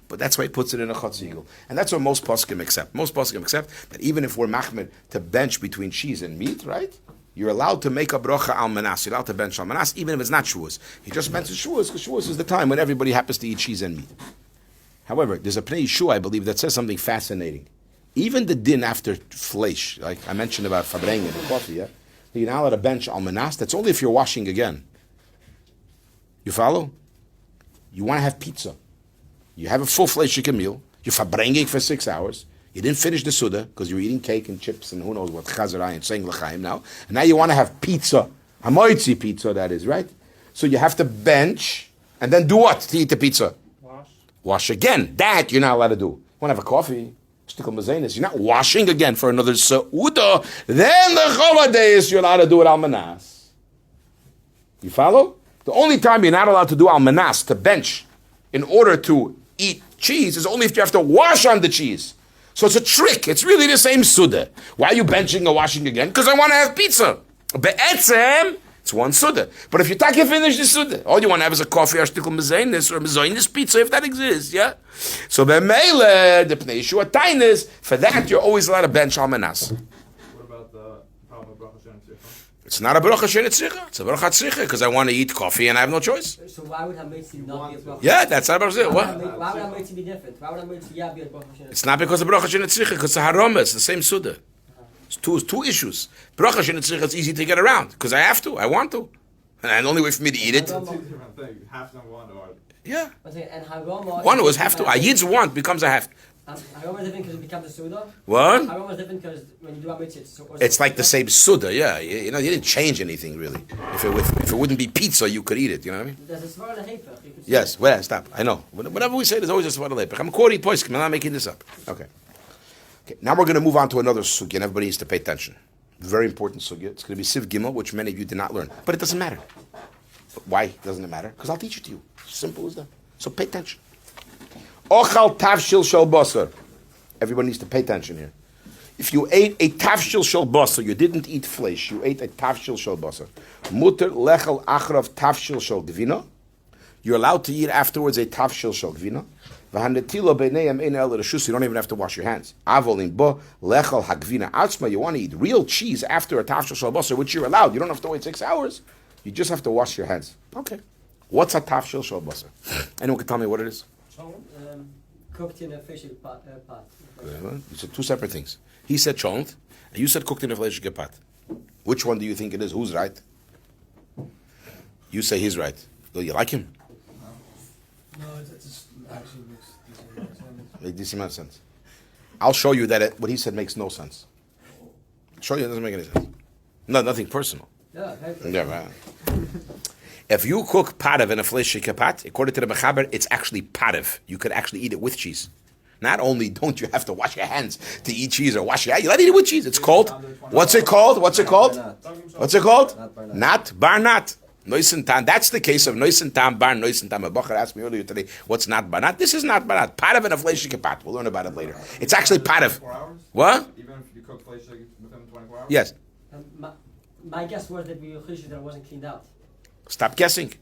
But that's why he puts it in a chatzigel. And that's what most poskim accept. Most poskim accept that even if we're machmir to bench between cheese and meat, right? You're allowed to make a bracha al manas. You're allowed to bench al manas, even if it's not shvuas. He just mentions shvuas because shvuas is the time when everybody happens to eat cheese and meat. However, there's a Pnei Yeshua, I believe, that says something fascinating. Even the din after flesh, like I mentioned about fabreng and coffee, yeah? You're not allowed to bench al manas. That's only if you're washing again. You follow? You want to have pizza. You have a full fleishiker meal. You're fabrenging for 6 hours. You didn't finish the suda because you were eating cake and chips and who knows what, chazarai and saying l'chaim now. And now you want to have pizza, hamoitzi pizza that is, right? So you have to bench and then do what to eat the pizza? Wash again. That you're not allowed to do. You want to have a coffee, shtickle mazenis. You're not washing again for another seuda. Then the choladeis you're allowed to do it al manas. You follow? The only time you're not allowed to do al manas, to bench, in order to eat cheese, is only if you have to wash on the cheese. So it's a trick. It's really the same suda. Why are you benching or washing again? Because I want to have pizza. Be'etzem, It's one Suda. But if you take finish the Suda, all you want to have is a coffee or shtickle mezainis or mezainis pizza, if that exists, yeah? So B'meile, the Pnei Yeshua Tainis, for that you're always allowed to bench Almanas. What about the problem of Bracha Shem Tzricha? It's not a Baruch Hashem Tzricha, it's a Baruch HaTzricha, because I want to eat coffee and I have no choice. So why would Hametzi not be a bracha? Yeah, that's not a Baruch Hashem. Why What? would Hametzi be different? Why would Hametzi be a bracha Hashem? It's not because of Baruch Hashem Tzricha, because it's a Haroma, it's the same Suda. It's two issues. Baruch Hashem Tzricha, it's easy to get around, because I have to, I want to. And the only way for me to eat it, Two different things. Half them one or yeah. And Haroma. One was have to. A Yid's want becomes a have to. Haroma is different because it becomes a Suda. What? Haroma is different because when you do Hametzi, It's like the same Suda, yeah. You didn't change anything really. If it wouldn't be pizza, you could eat it, you know what I mean? There's a Svar and a Hefech. Yes, well, stop. I know. Whenever we say there's always a Svar Lepech. I'm quoting Poiskim, I'm not making this up. Okay. Now we're going to move on to another sugya, and everybody needs to pay attention. Very important sugya. It's going to be Siv Gimel, which many of you did not learn. But it doesn't matter. Why doesn't it matter? Because I'll teach it to you. Simple as that. So pay attention. Ochal tavshil shel basar. Everybody needs to pay attention here. If you ate a tavshil shel basar, you didn't eat flesh, you ate a tavshil shel basar. Mutter lechel achrav tavshil shel gvina. You're allowed to eat afterwards a tavshil shel gvina. V'hanetilo b'neiam ein el reshus. You don't even have to wash your hands. Avolin bo lechel hagvina atzma. You want to eat real cheese after a tavshil shel basar, which you're allowed. You don't have to wait 6 hours. You just have to wash your hands. Okay. What's a tafshil shel basar? Anyone can tell me what it is? Cooked in a fish pot. It's two separate things. He said cholent, and you said cooked in a fleshige pot. Which one do you think it is? Who's right? You say he's right. Do you like him? No, it's actually makes It doesn't make sense. I'll show you that what he said makes no sense. I'll show you it doesn't make any sense. No, nothing personal. Yeah, Yeah, right. If you cook patav in a fleshike pot, according to the Mechaber, it's actually patav. You could actually eat it with cheese. Not only don't you have to wash your hands to eat cheese or wash your hands, you let to eat it with cheese. It's called, what's it called? What's it called? What's it called? Not barnat. Noisentan. That's the case of noisentan bar noisentan. A Bachar asked me earlier today, what's not barnat? This is not barnat. Patav in a fleshike pot. We'll learn about it later. It's actually patav. 24 hours? What? Even if you cook flesh within 24 hours? Yes. My guess was that we were that it wasn't cleaned out. Stop guessing.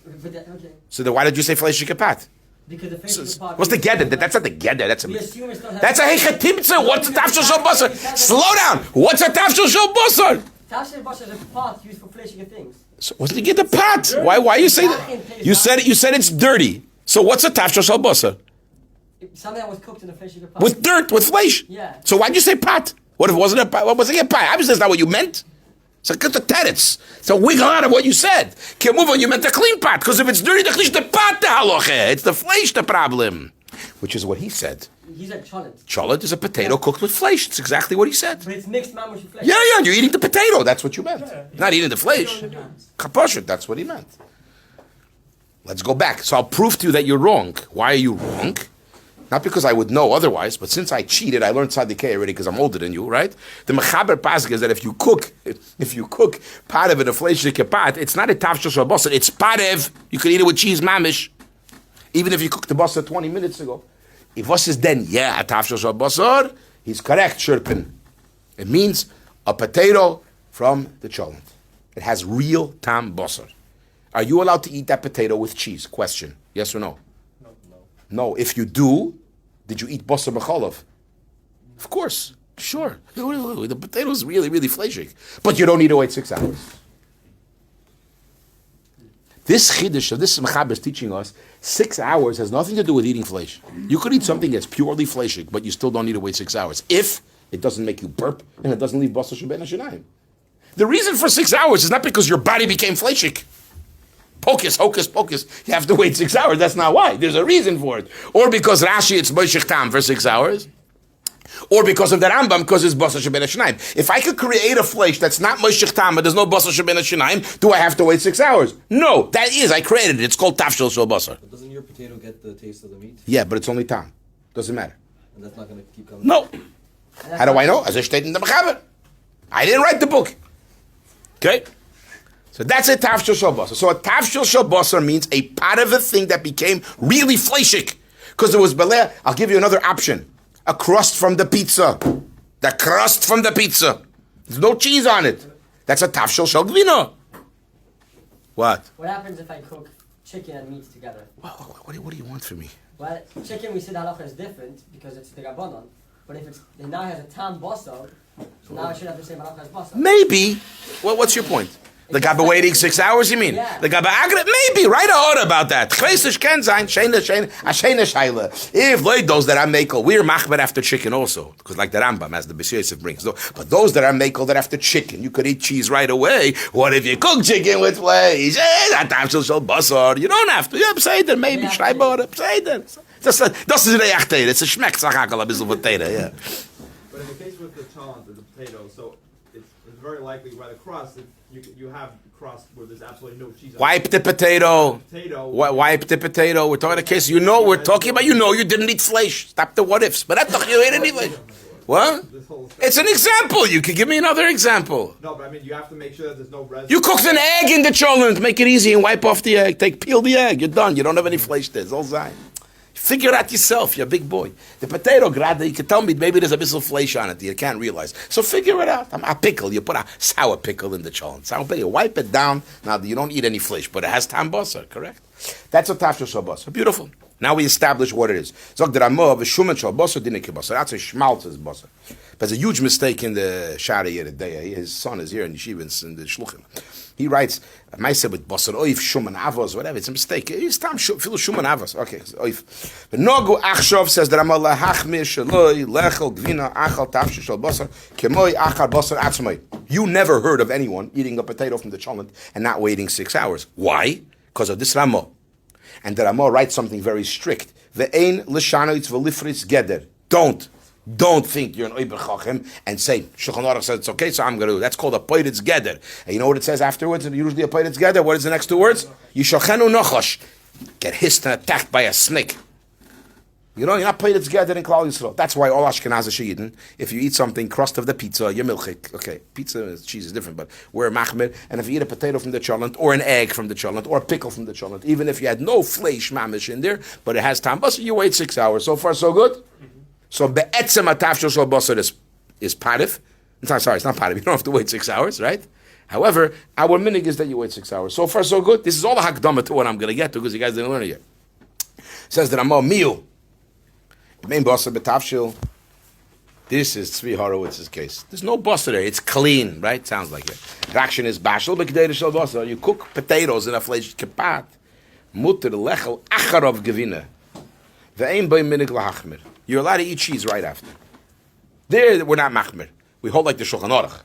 But okay. So then why did you say fleshike pot? Because the fish pot. What's the gedder? That's not the gedder. That's We assume it's not. a hechatimtza. What's a tafshil shel basar? Slow down. What's a tafshil shel basar? Tafshil basar is a pot used for fleshing things. So what did you get the pot? Why you say that? You said it's dirty. So what's a tafshil shel basar? Something that was cooked in a fleshing pot. With dirt, with flesh. Yeah. So why'd you say pot? What if it wasn't a pot? What was it a pot? Obviously that's not what you meant. So get the teretz. So wiggle out of what you said. Can't move on. You meant the clean pot because if it's dirty, the pot the halacha. It's the flesh the problem, which is what he said. He said cholet. Cholet is a potato cooked with flesh. It's exactly what he said. But it's mixed mamish with flesh. Yeah, you're eating the potato. That's what you meant. Not eating the flesh. Kapashit, that's what he meant. Let's go back. So I'll prove to you that you're wrong. Why are you wrong? Not because I would know otherwise, but since I cheated, I learned Tzadikei already because I'm older than you, right? The Mechaber Pasuk is that if you cook patev in a fleshike pot, it's not a tafshil shel basar, it's patev. You can eat it with cheese mamish. Even if you cooked the basar 20 minutes ago. If was is then, yeah, a tafshil shel basar, he's correct, Shirpin. It means a potato from the cholent. It has real tam basar. Are you allowed to eat that potato with cheese? Question. Yes or no? No. If you do, did you eat Basar Bechalav? Of course. Sure. The potato is really, really fleshig. But you don't need to wait 6 hours. This chiddush of this Mechaber is teaching us 6 hours has nothing to do with eating flesh. You could eat something that's purely fleshig, but you still don't need to wait 6 hours. If it doesn't make you burp and it doesn't leave Basar Shabbat Hashanayim. The reason for 6 hours is not because your body became fleshig. Pocus, hocus, pocus. You have to wait 6 hours. That's not why. There's a reason for it. Or because Rashi, it's Moshech Tam for 6 hours. Or because of the Rambam, because it's Basar Shabbat Hashanayim. If I could create a flesh that's not Moshech Tam, but there's no Basar Shabbat Hashanayim, do I have to wait 6 hours? No. That is, I created it. It's called Tafshil Shel Basar. But doesn't your potato get the taste of the meat? Yeah, but it's only Tam. Doesn't matter. And that's not going to keep coming? No. How do I know? As I stated in the Mechaber. I didn't write the book. Okay? So that's a tafshil shel basar. So a tafshil shel basar means a part of a thing that became really fleshik. Because it was beleh. I'll give you another option. A crust from the pizza. The crust from the pizza. There's no cheese on it. That's a tafshil shel gvina. What? What happens if I cook chicken and meat together? What do you want from me? Well, chicken we said halacha is different because it's the rabbanon. But if it now has a tam basar, so now I should have the same halacha as basar. Maybe. Well, what's your point? The gaba waiting 6 hours, you mean? Yeah. The gaba agret? Maybe. Write a order about that. Chaysish ken zayin, shayna shayla. If like those that are makel, we're machmer after chicken also. Because like the Rambam, as the B'si Yosef brings. But those that are makel, that after chicken, you could eat cheese right away. What if you cook chicken with flesh? Basar. You don't have to. Yeah, Pseider, maybe. Schreiber, Pseider. Das ist der Achtere. It's a schmeckt, sag ich a bisschen potato, yeah. But in the case with the chalent or the potato, so it's very likely by the crust, you have crust where there's absolutely no cheese on it. Wipe the potato. Wipe the potato. We're talking a case. We're talking about. You didn't eat flesh. Stop the what ifs. But that's not you ate any flesh. What? It's an example. You can give me another example. No, but I mean you have to make sure that there's no residue. You cooked an egg in the cholent. Make it easy and wipe off the egg. Peel the egg. You're done. You don't have any flesh there. It's all Zion. Figure it out yourself. You're a big boy. The potato grada, you can tell me maybe there's a bit of flesh on it. You can't realize. So figure it out. A pickle. You put a sour pickle in the cholent. Sour pickle. You wipe it down. Now you don't eat any flesh, but it has tam basar. Correct. That's a tafshel shal basar. Beautiful. Now we establish what it is. Zog the Ramah v'shumen shal basar dinik basar. That's a schmaltzes basar. There's a huge mistake in the Shari here today. His son is here in Yeshiva in the Shulchan. He writes, I said with basar oif shuman avos, whatever. It's a mistake. It's time fil shuman avos. Okay, oif. But Nogu Achshov says that Ramah lahachmir shaloi lechel gvina achal tafshel shal basar kemoi achal basar atzmai. You never heard of anyone eating a potato from the cholent and not waiting 6 hours. Why? Because of this Ramah. And the Ramah writes something very strict. Ve'ein l'shanoitz v'lifritz geder. Don't think you're an Oiber Chachem and say, Shulchan Aruch says it's okay, so I'm going to do it. That's called a Poiritz Geder. And you know what it says afterwards? Usually a Poiritz Geder. What is the next two words? Yishachenu Nochosh. Get hissed and attacked by a snake. You know, you're not Poiritz Geder in Klal Yisrael. That's why all Ashkenaz are Shiyidin. If you eat something, crust of the pizza, you're milchik. Okay, pizza, cheese is different, but we're machmir. And if you eat a potato from the cholent, or an egg from the cholent, or a pickle from the cholent, even if you had no flesh mamish in there, but it has tam basar, you wait 6 hours. So far, so good? So be'etzem atafshel shel basar is parif. It's not parif. You don't have to wait 6 hours, right? However, our minig is that you wait 6 hours. So far, so good. This is all the hakdama to what I'm going to get to because you guys didn't learn it yet. Says that Ramah miu. Main basar betafshel. This is Tzvi Horowitz's case. There's no basar there. It's clean, right? Sounds like it. Rakshin is bashel b'kedei shel basar. You cook potatoes in a flesh kepat. Mutter lechel acharov gevina. Ve'ein b'ay minig lahachmir. You're allowed to eat cheese right after. There, we're not machmir. We hold like the Shulchan Aruch.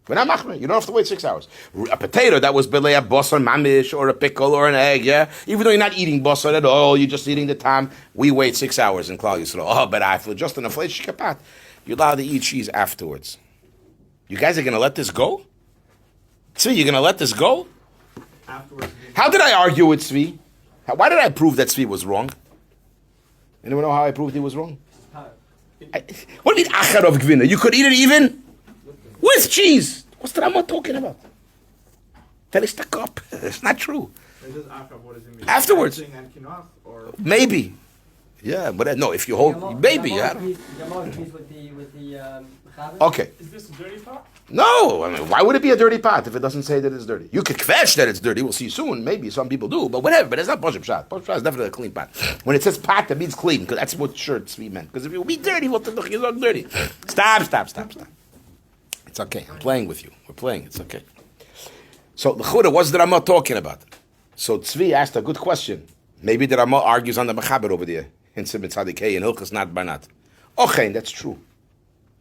We're not machmir. You don't have to wait 6 hours. A potato that was belay a basar mamish or a pickle or an egg, yeah? Even though you're not eating basar at all, you're just eating the tam, we wait 6 hours in Klal Yisrael. Oh, but I feel just in a flesh kapat. You're allowed to eat cheese afterwards. You guys are going to let this go? Tzvi, you're going to let this go? Afterwards. How did I argue with Tzvi? Why did I prove that Tzvi was wrong? Anyone know how I proved he was wrong? What do you mean achar of gvina? You could eat it even with cheese. What's the Ramah talking about? Tell us the cup. It's not true. What does it mean? Afterwards. And kinoach, or Maybe. Yeah, but no, if you hold, maybe. Okay. Is this a dirty pot? No, I mean, why would it be a dirty pot if it doesn't say that it's dirty? You could kvetch that it's dirty. We'll see soon. Maybe some people do, but whatever. But it's not Basar Bechalav. Basar Bechalav is definitely a clean pot. When it says pot, that means clean, because that's what shirts we meant. Because if it would be dirty, what the fuck is not dirty? Stop. It's okay. I'm playing with you. We're playing. It's okay. So the Chudah, what's the Ramah talking about? So Tzvi asked a good question. Maybe the Ramah argues on the Mechaber over there in Siman Tzadik Hey in Hilchos Nat Barnat. Okay, that's true.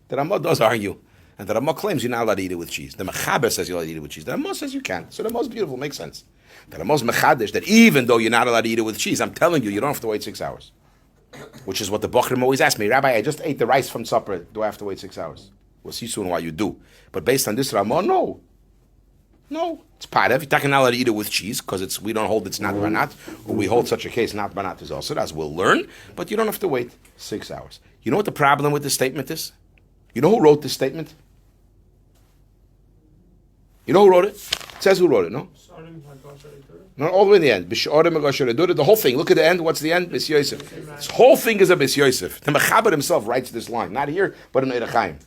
The Ramah does argue. And the Ramah claims you're not allowed to eat it with cheese. The Mechaber says you're allowed to eat it with cheese. The Ramah says you can. So the Ramah's beautiful, makes sense. The Ramah's Mechadish that even though you're not allowed to eat it with cheese, I'm telling you, you don't have to wait 6 hours. Which is what the Bochrim always ask me. Rabbi, I just ate the rice from supper. Do I have to wait 6 hours? We'll see soon why you do. But based on this Ramah, no. No. It's parev. You're not allowed to eat it with cheese because we don't hold it's not banat. Or we hold such a case not banat is also, as we'll learn. But you don't have to wait 6 hours. You know what the problem with this statement is? You know who wrote this statement? You know who wrote it? It says who wrote it, no? No, all the way in the end. The whole thing. Look at the end. What's the end? B'si Yosef. This whole thing is a B'si Yosef. The Mechaber himself writes this line. Not here, but in Erechaim.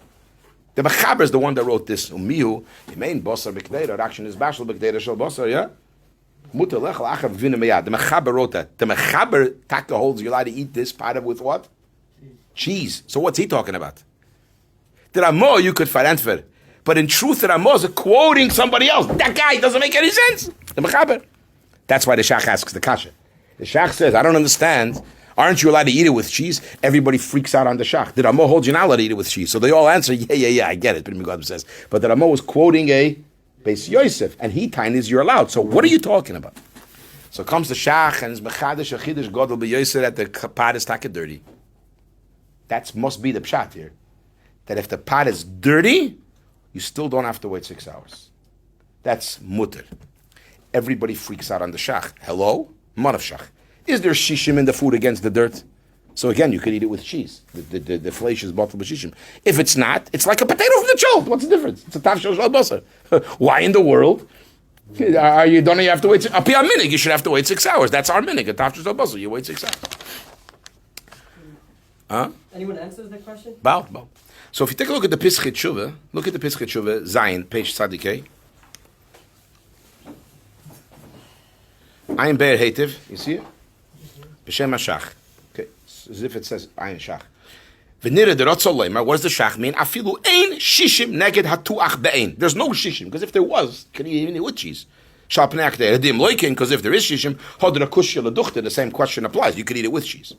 The Mechaber is the one that wrote this. Umihu, Yemein Basar Bechalav, Rakshin is Bashal Bechalav Shal Basar, yeah? Mutter Lechel Achav Gvina Meyad. The Mechaber wrote that. The Mechaber Taka holds you're allowed to eat this part of with what? Cheese. So what's he talking about? The Ramo you could for. But in truth, the Ramo is quoting somebody else. That guy doesn't make any sense. The Mechaber. That's why the Shach asks the Kasha. The Shach says, I don't understand. Aren't you allowed to eat it with cheese? Everybody freaks out on the Shach. The Ramo holds you not allowed to eat it with cheese. So they all answer, yeah, I get it. But God says, but the Ramo was quoting a Beis Yosef, and he tinies you're allowed. So what are you talking about? So comes the Shach and it's Mechadish Achidish Godel B'Yosef that the pot is taka dirty. That must be the pshat here. That if the pot is dirty, you still don't have to wait 6 hours. That's mutter. Everybody freaks out on the Shach. Hello? Manav Shach. Is there shishim in the food against the dirt? So again, you could eat it with cheese. The flesh is bottled with shishim. If it's not, it's like a potato from the chol. What's the difference? It's a tafshel shal basar. Why in the world? Don't you have to wait? A piyah minig, you should have to wait 6 hours. That's our minig. A tafshel shal basar, you wait 6 hours. Huh? Anyone answers that question? Bow. So if you take a look at the Pischei Tshuva, Zayin, page Tzadikei. Ayin Be'er Heitiv, you see it? B'Shem HaShach. Okay, as if it says Ayin Shach. V'nira derotzo leimar, what does the Shach mean? Afilu ein shishim neged hatuach be'ein. There's no shishim, because if there was, can you even eat with cheese? Shal p'nei akdei edim loikin, because if there is shishim, hodra kushya leduchte, the same question applies. You could eat it with cheese.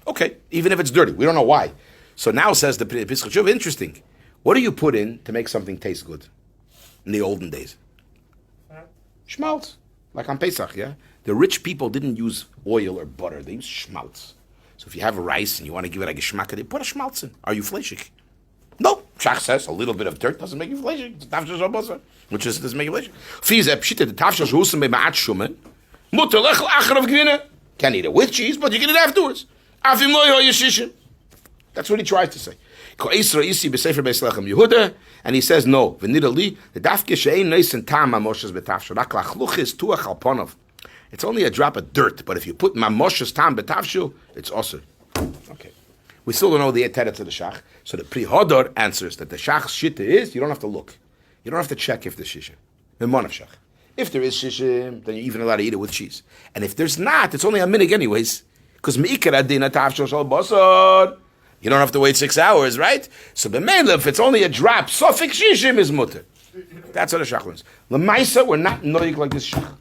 Okay, even if it's dirty. We don't know why. So now says the Pischei Tshuva, interesting. What do you put in to make something taste good in the olden days? Schmaltz. Like on Pesach, yeah? The rich people didn't use oil or butter. They used schmaltz. So if you have rice and you want to give it a geschmack, they put a schmaltz in. Are you fleshig? No. Shach says a little bit of dirt doesn't make you fleshig. It's tafshel shal basar, which doesn't make you fleshig. Fizeh pshita the tafshel shehusam be'ma'at shumen muter lechel acharav gvina. Can't eat it with cheese, but you can eat it afterwards. Afim lo yishishim. That's what he tries to say. And he says no. It's only a drop of dirt, but if you put mamoshes tam betafshu, it's also. Okay. We still don't know the eteret to the shach. So the Pri Hodor answers that the shach's shita is you don't have to look. You don't have to check if there's shishim. Shach. If there is shishim, then you're even allowed to eat it with cheese. And if there's not, it's only a minig anyways. Because me'ikar adina tafshel shal basar. You don't have to wait 6 hours, right? So b'meila, if it's only a drop, sofik shishim is mutter. That's what the shach learns. L'maisa, we're not nodig like this shach.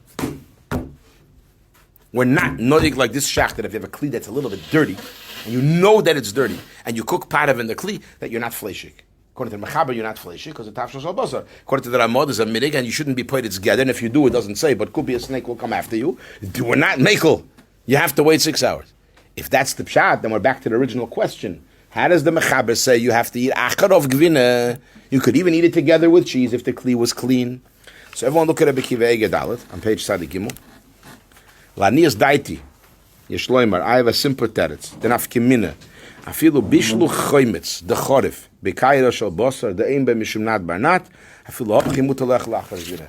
We're not nodig like this shach that if you have a kli that's a little bit dirty, and you know that it's dirty, and you cook part of in the kli, that you're not fleshik. According to the Mechaber, you're not fleshik, because the tafshel shal basar. According to the Ramah, there's a minig, and you shouldn't be put it together, and if you do, it doesn't say, but could be a snake will come after you. We're not mekel. You have to wait 6 hours. If that's the pshat, then we're back to the original question. How does the Mechaber say you have to eat acharov gvina? You could even eat it together with cheese if the kli was clean. So everyone look at Rebbe Kiva Dalet on page Sadi Gimel. Lanias daiti yeshloimar. I have a simple teretz. Denaf kimina. Afilu bishlu choymetz the chorif bekayra shel basar the ein be mishumnat barnat. Afilu hapchim mutalech lachar gvina.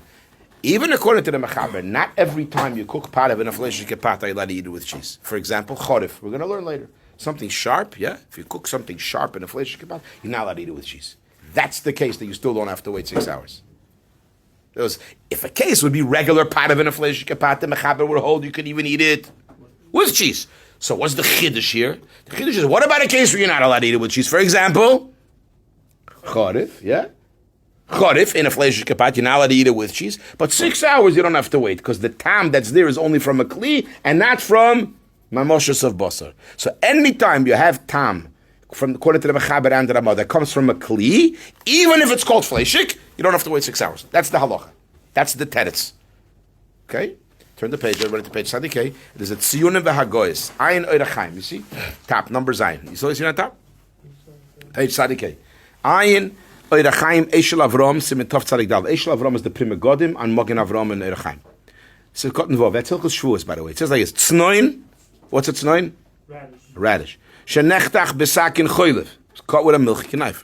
Even according to the Mechaber, not every time you cook part of an fleshike pat are you allowed to eat it with cheese. For example, chorif. We're going to learn later. Something sharp, yeah? If you cook something sharp in a fleshike pat, you're not allowed to eat it with cheese. That's the case that you still don't have to wait 6 hours. Because if a case would be regular pot of an fleshike pat, the Mechaber would hold you could even eat it with cheese. So what's the chiddush here? The chiddush is, what about a case where you're not allowed to eat it with cheese? For example, chorif, yeah? Chorif in a fleshike pat, you're not allowed to eat it with cheese, but 6 hours you don't have to wait because the tam that's there is only from a kli and not from mamoshes of basar. So anytime you have tam from according to the Mechaber and the Ramah that comes from a kli, even if it's called fleshik, you don't have to wait 6 hours. That's the halacha. That's the teretz. Okay? Turn the page, everybody to page Sadikei. It is a tziyunim v'hagoyis. Ayin oirachaim. You see? Top, number Zayin. You still see that top? Page Sadikei. Ayin oirachaim Eshel Avram Siman Tov Tzadik Dal. Eshel Avram is the Prima Godim and Mogen Avram and oirachaim. So cotton vov. That's Hilchos Shvuos, by the way. It says like it's tznoin. What's it tznoin? Radish. Shenechtach besakin choylev. It's cut with a milky knife.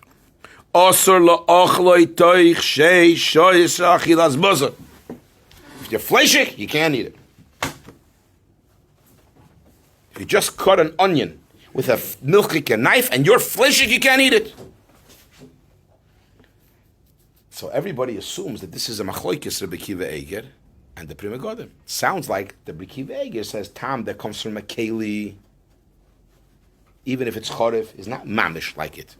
Osur lo ochloi toich shei shoyis achilas buzzer. If you're fleshik, you can't eat it. If you just cut an onion with a milky knife and you're fleshik, you can't eat it. So everybody assumes that this is a machlokes Rebbe Kiva Eiger and the Pri Megadim. Sounds like the Rebbe Kiva Eiger says tam that comes from a keli, even if it's chorif, is not mamish like it.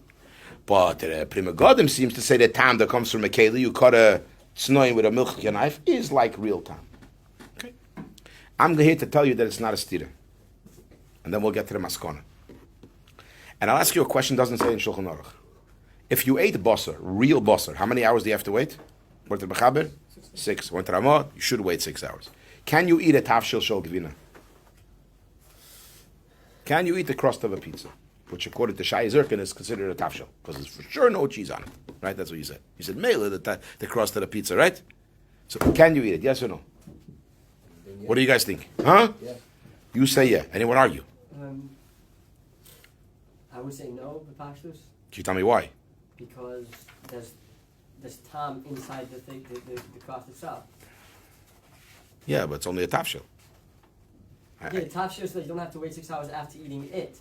But the Pri Megadim seems to say that tam that comes from a keli, you cut a tznoim with a milchik knife, is like real tam. Okay, I'm here to tell you that it's not a stira, and then we'll get to the maskana. And I'll ask you a question. Doesn't say in Shulchan Aruch. If you ate basar, real basar, how many hours do you have to wait? Went to Bechaber? 6. Went to Ramah? You should wait 6 hours. Can you eat a tafshil shel gvina? Can you eat the crust of a pizza? Which according to Shai Zirkin is considered a tafshil, because there's for sure no cheese on it. Right? That's what you said. You said mele, the crust of the pizza, right? So can you eat it? Yes or no? What do you guys think? Huh? Yeah. You say yeah. Anyone argue? I would say no, the pashtus, Can you tell me why? because there's time inside the crust itself. Yeah, but it's only a tafshil. Yeah, top shows so that you don't have to wait 6 hours after eating it.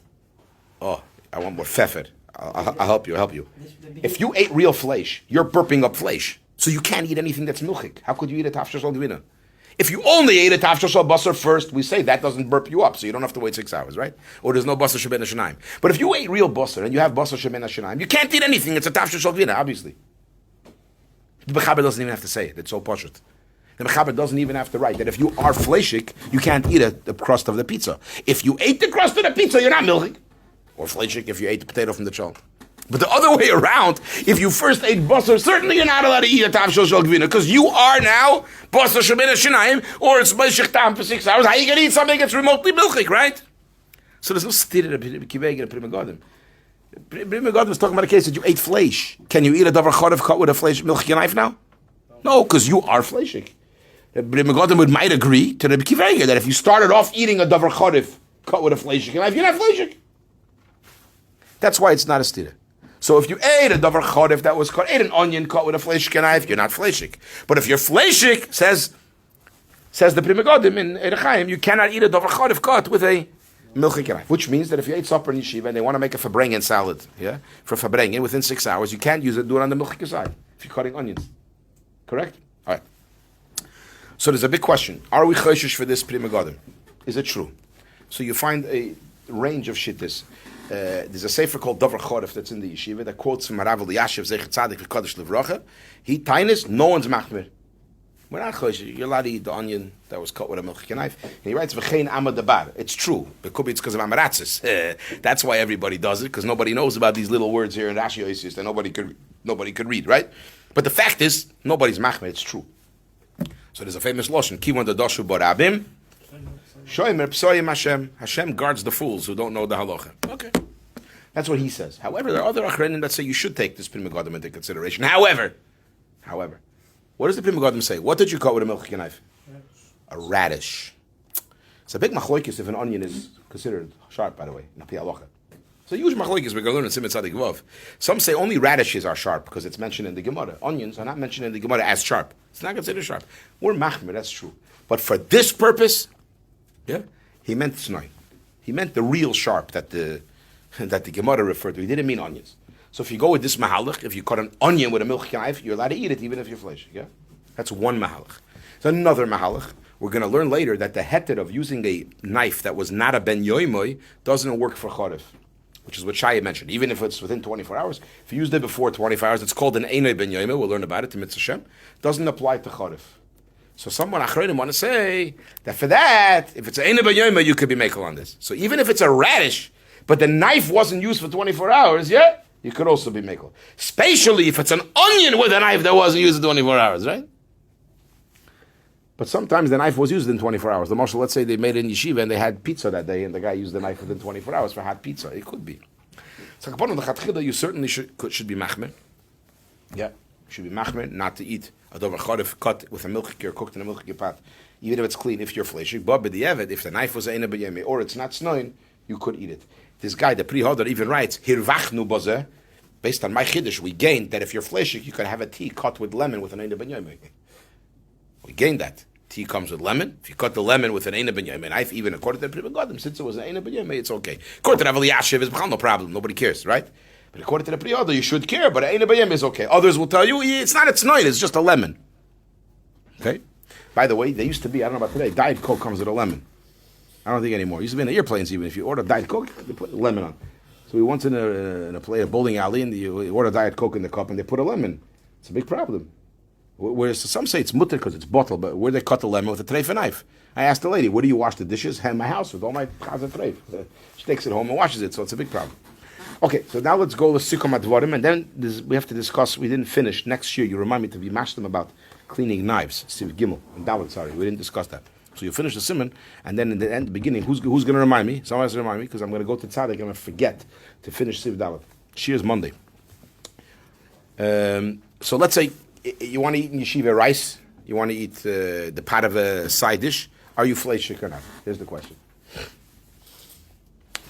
Oh, I want more pfeffer. I'll help you. I'll help you. The If you ate real flesh, you're burping up flesh, so you can't eat anything that's milchik. How could you eat a tafshil shel gvina? If you only ate a tafshil shel basar first, we say that doesn't burp you up, so you don't have to wait 6 hours, right? Or there's no basar sheben hashanaim. But if you ate real basar and you have basar sheben hashanaim, you can't eat anything. It's a tafshil shel gvina, obviously. The Bechaber doesn't even have to say it. It's so pashut. The Bechaber doesn't even have to write that if you are fleshik, you can't eat the crust of the pizza. If you ate the crust of the pizza, you're not milchik. Or fleshik if you ate the potato from the chalk. But the other way around, if you first ate basar, certainly you're not allowed to eat a tafshil shel gvina, because you are now basar sheben hashanaim, or it's b'shich tam for 6 hours. How are you going to eat something that's remotely milchik, right? So there's no stira to kiveg and Pri Megadim. Pri Megadim is talking about a case that you ate flesh. Can you eat a davar chorev cut with a flesh milchik knife now? No, because you are fleshik. Pri Megadim might agree to the kiveg that if you started off eating a davar chorev cut with a flesh knife, you're not fleshik. That's why it's not a stira. So if you ate a davar chorev that was cut, ate an onion cut with a fleshik knife, you're not fleshik. But if you're fleshik, says the Pri Megadim in Erechaim, you cannot eat a davar chorev cut with a milchik knife. Which means that if you ate supper in yeshiva and they want to make a fabrengen salad, yeah, for fabrengen within 6 hours, you can't use it. Do it on the milchik side if you're cutting onions. Correct? All right. So there's a big question: are we choshesh for this Pri Megadim? Is it true? So you find a range of shittas. There's a sefer called Davar Choref that's in the yeshiva that quotes from Rav Eliashiv Zecher Tzadik v'Kadosh Livracha. He tainis, no one's machmir. We're not choshesh. You're allowed to eat the onion that was cut with a milchik knife. And he writes v'chein amad dabar. It's true. It could be it's because of amaratzis. That's why everybody does it, because nobody knows about these little words here in Rashi Oisis that nobody could read, right? But the fact is, nobody's machmir. It's true. So there's a famous lashon: Kivon dadoshu barabim. Shoimer psoyim Hashem. Hashem guards the fools who don't know the halacha. Okay. That's what he says. However, there are other achrenim that say you should take this Pri Megadim into consideration. However, what does the Pri Megadim say? What did you cut with a milchik knife? A radish. It's a big machlokes if an onion is considered sharp, by the way, in Pi halacha. It's a huge machlokes we're going to learn in Siman Tzadik Vav. Some say only radishes are sharp because it's mentioned in the Gemara. Onions are not mentioned in the Gemara as sharp. It's not considered sharp. We're machmir, that's true. But for this purpose, yeah, he meant snoi. He meant the real sharp that the Gemara referred to. He didn't mean onions. So if you go with this mahalach, if you cut an onion with a milchik knife, you're allowed to eat it even if you're flesh. Yeah, that's one mahalach. There's another mahalach. We're going to learn later that the heter of using a knife that was not a ben yoimoy doesn't work for chorev, which is what Shai mentioned. Even if it's within 24 hours, if you used it before 24 hours, it's called an einay ben yoimoy. We'll learn about it to Mitzvah Shem. Doesn't apply to chorev. So someone achronim want to say that for that, if it's ein b'yoma, you could be mekel on this. So even if it's a radish, but the knife wasn't used for 24 hours, yeah, you could also be mekel. Especially if it's an onion with a knife that wasn't used for 24 hours, right? But sometimes the knife was used in 24 hours. The marshal, let's say they made it in yeshiva and they had pizza that day, and the guy used the knife within 24 hours for hot pizza. It could be. So upon the chatchila, you certainly should be machmer. Yeah, should be machmer not to eat a davar chorev cut with a milchik or cooked in a milchik pot, even if it's clean, if you're fleshik. But b'diavad, if the knife was eina b'yemi or it's not snoin, you could eat it. This guy, the Pri Hodar, even writes hirvachnu bazeh, based on my chiddush, we gained that if you're fleshik, you could have a tea cut with lemon with an eina b'yemi. We gained that. Tea comes with lemon. If you cut the lemon with an eina b'yemi knife, even according to the Pri Megadim, since it was an eina b'yemi, it's okay. According to Rav Eliashiv, it's no problem. Nobody cares, right? But according to the Pri Yodel, you should care, but Ein Bayim is okay. Others will tell you, it's not a tznoin, it's just a lemon. Okay? By the way, they used to be, I don't know about today, Diet Coke comes with a lemon. I don't think anymore. It used to be in the airplanes even. If you order Diet Coke, they put a lemon on. So we once in a bowling alley, and you order Diet Coke in the cup, and they put a lemon. It's a big problem. Whereas some say it's mutter because it's bottled, but where they cut the lemon with a treif and knife. I asked the lady, where do you wash the dishes? In my house with all my chazer treif. She takes it home and washes it, so it's a big problem. Okay, so now let's go to Sikum Advarim, and then we have to discuss, we didn't finish, next year you remind me to be mashlim about cleaning knives, Siv Gimel, and Dalit, sorry, we didn't discuss that. So you finish the Siman, and then in the end, beginning, who's going to remind me? Someone has to remind me, because I'm going to go to Tzaddik, I'm going to forget to finish Siv Dalit. Shiur's Monday. So let's say, you want to eat in yeshiva rice, you want to eat the pot of a side dish, are you fleishik or not? Here's the question.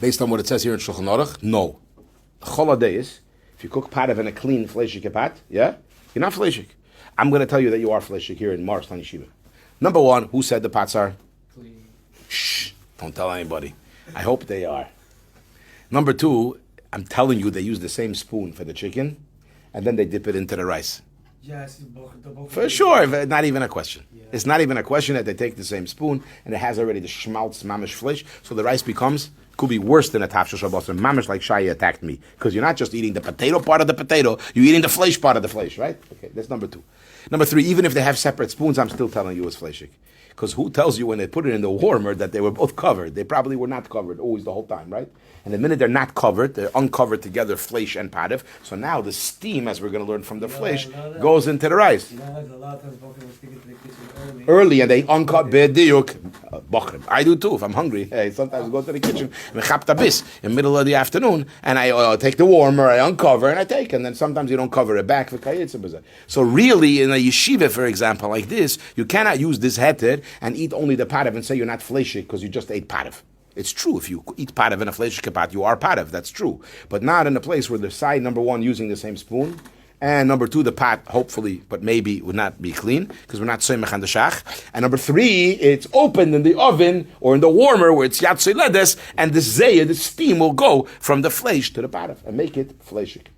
Based on what it says here in Shulchan Aruch, no. Choladay is, if you cook pot of in a clean fleishik pot, yeah, you're not fleishik. I'm going to tell you that you are fleishik here in Morristown Yeshiva. Number one, who said the pots are? Clean. Shh, don't tell anybody. I hope they are. Number two, I'm telling you they use the same spoon for the chicken, and then they dip it into the rice. Yes, For sure, not even a question. Yeah. It's not even a question that they take the same spoon, and it has already the schmaltz mamish flesh, so the rice could be worse than a tafshel shabbos, and mamish like Shaya attacked me, because you're not just eating the potato part of the potato, you're eating the flesh part of the flesh, right? Okay, that's number two. Number three, even if they have separate spoons, I'm still telling you it's fleshik. Because who tells you when they put it in the warmer that they were both covered? They probably were not covered always the whole time, right? And the minute they're not covered, they're uncovered together, flesh and padev. So now the steam, as we're going to learn from the flesh, goes into the rice. You know, a lot of times Bochum will stick into the kitchen Early, and they uncover bediyuk. I do too. If I'm hungry, hey, sometimes I go to the kitchen in the middle of the afternoon, and I take the warmer, I uncover, and I take, and then sometimes you don't cover it back for kayitzah. So really, in a yeshiva, for example, like this, you cannot use this heter and eat only the padev and say you're not fleshik because you just ate padev. It's true. If you eat padev in a fleshik pot, you are padev. That's true. But not in a place where the side, number one, using the same spoon, and number two, the pot, hopefully, but maybe would not be clean, because we're not soymech on the shach. And number three, it's opened in the oven, or in the warmer, where it's yatzei ledes, and the zayah, the steam will go from the flesh to the padev, and make it fleshik.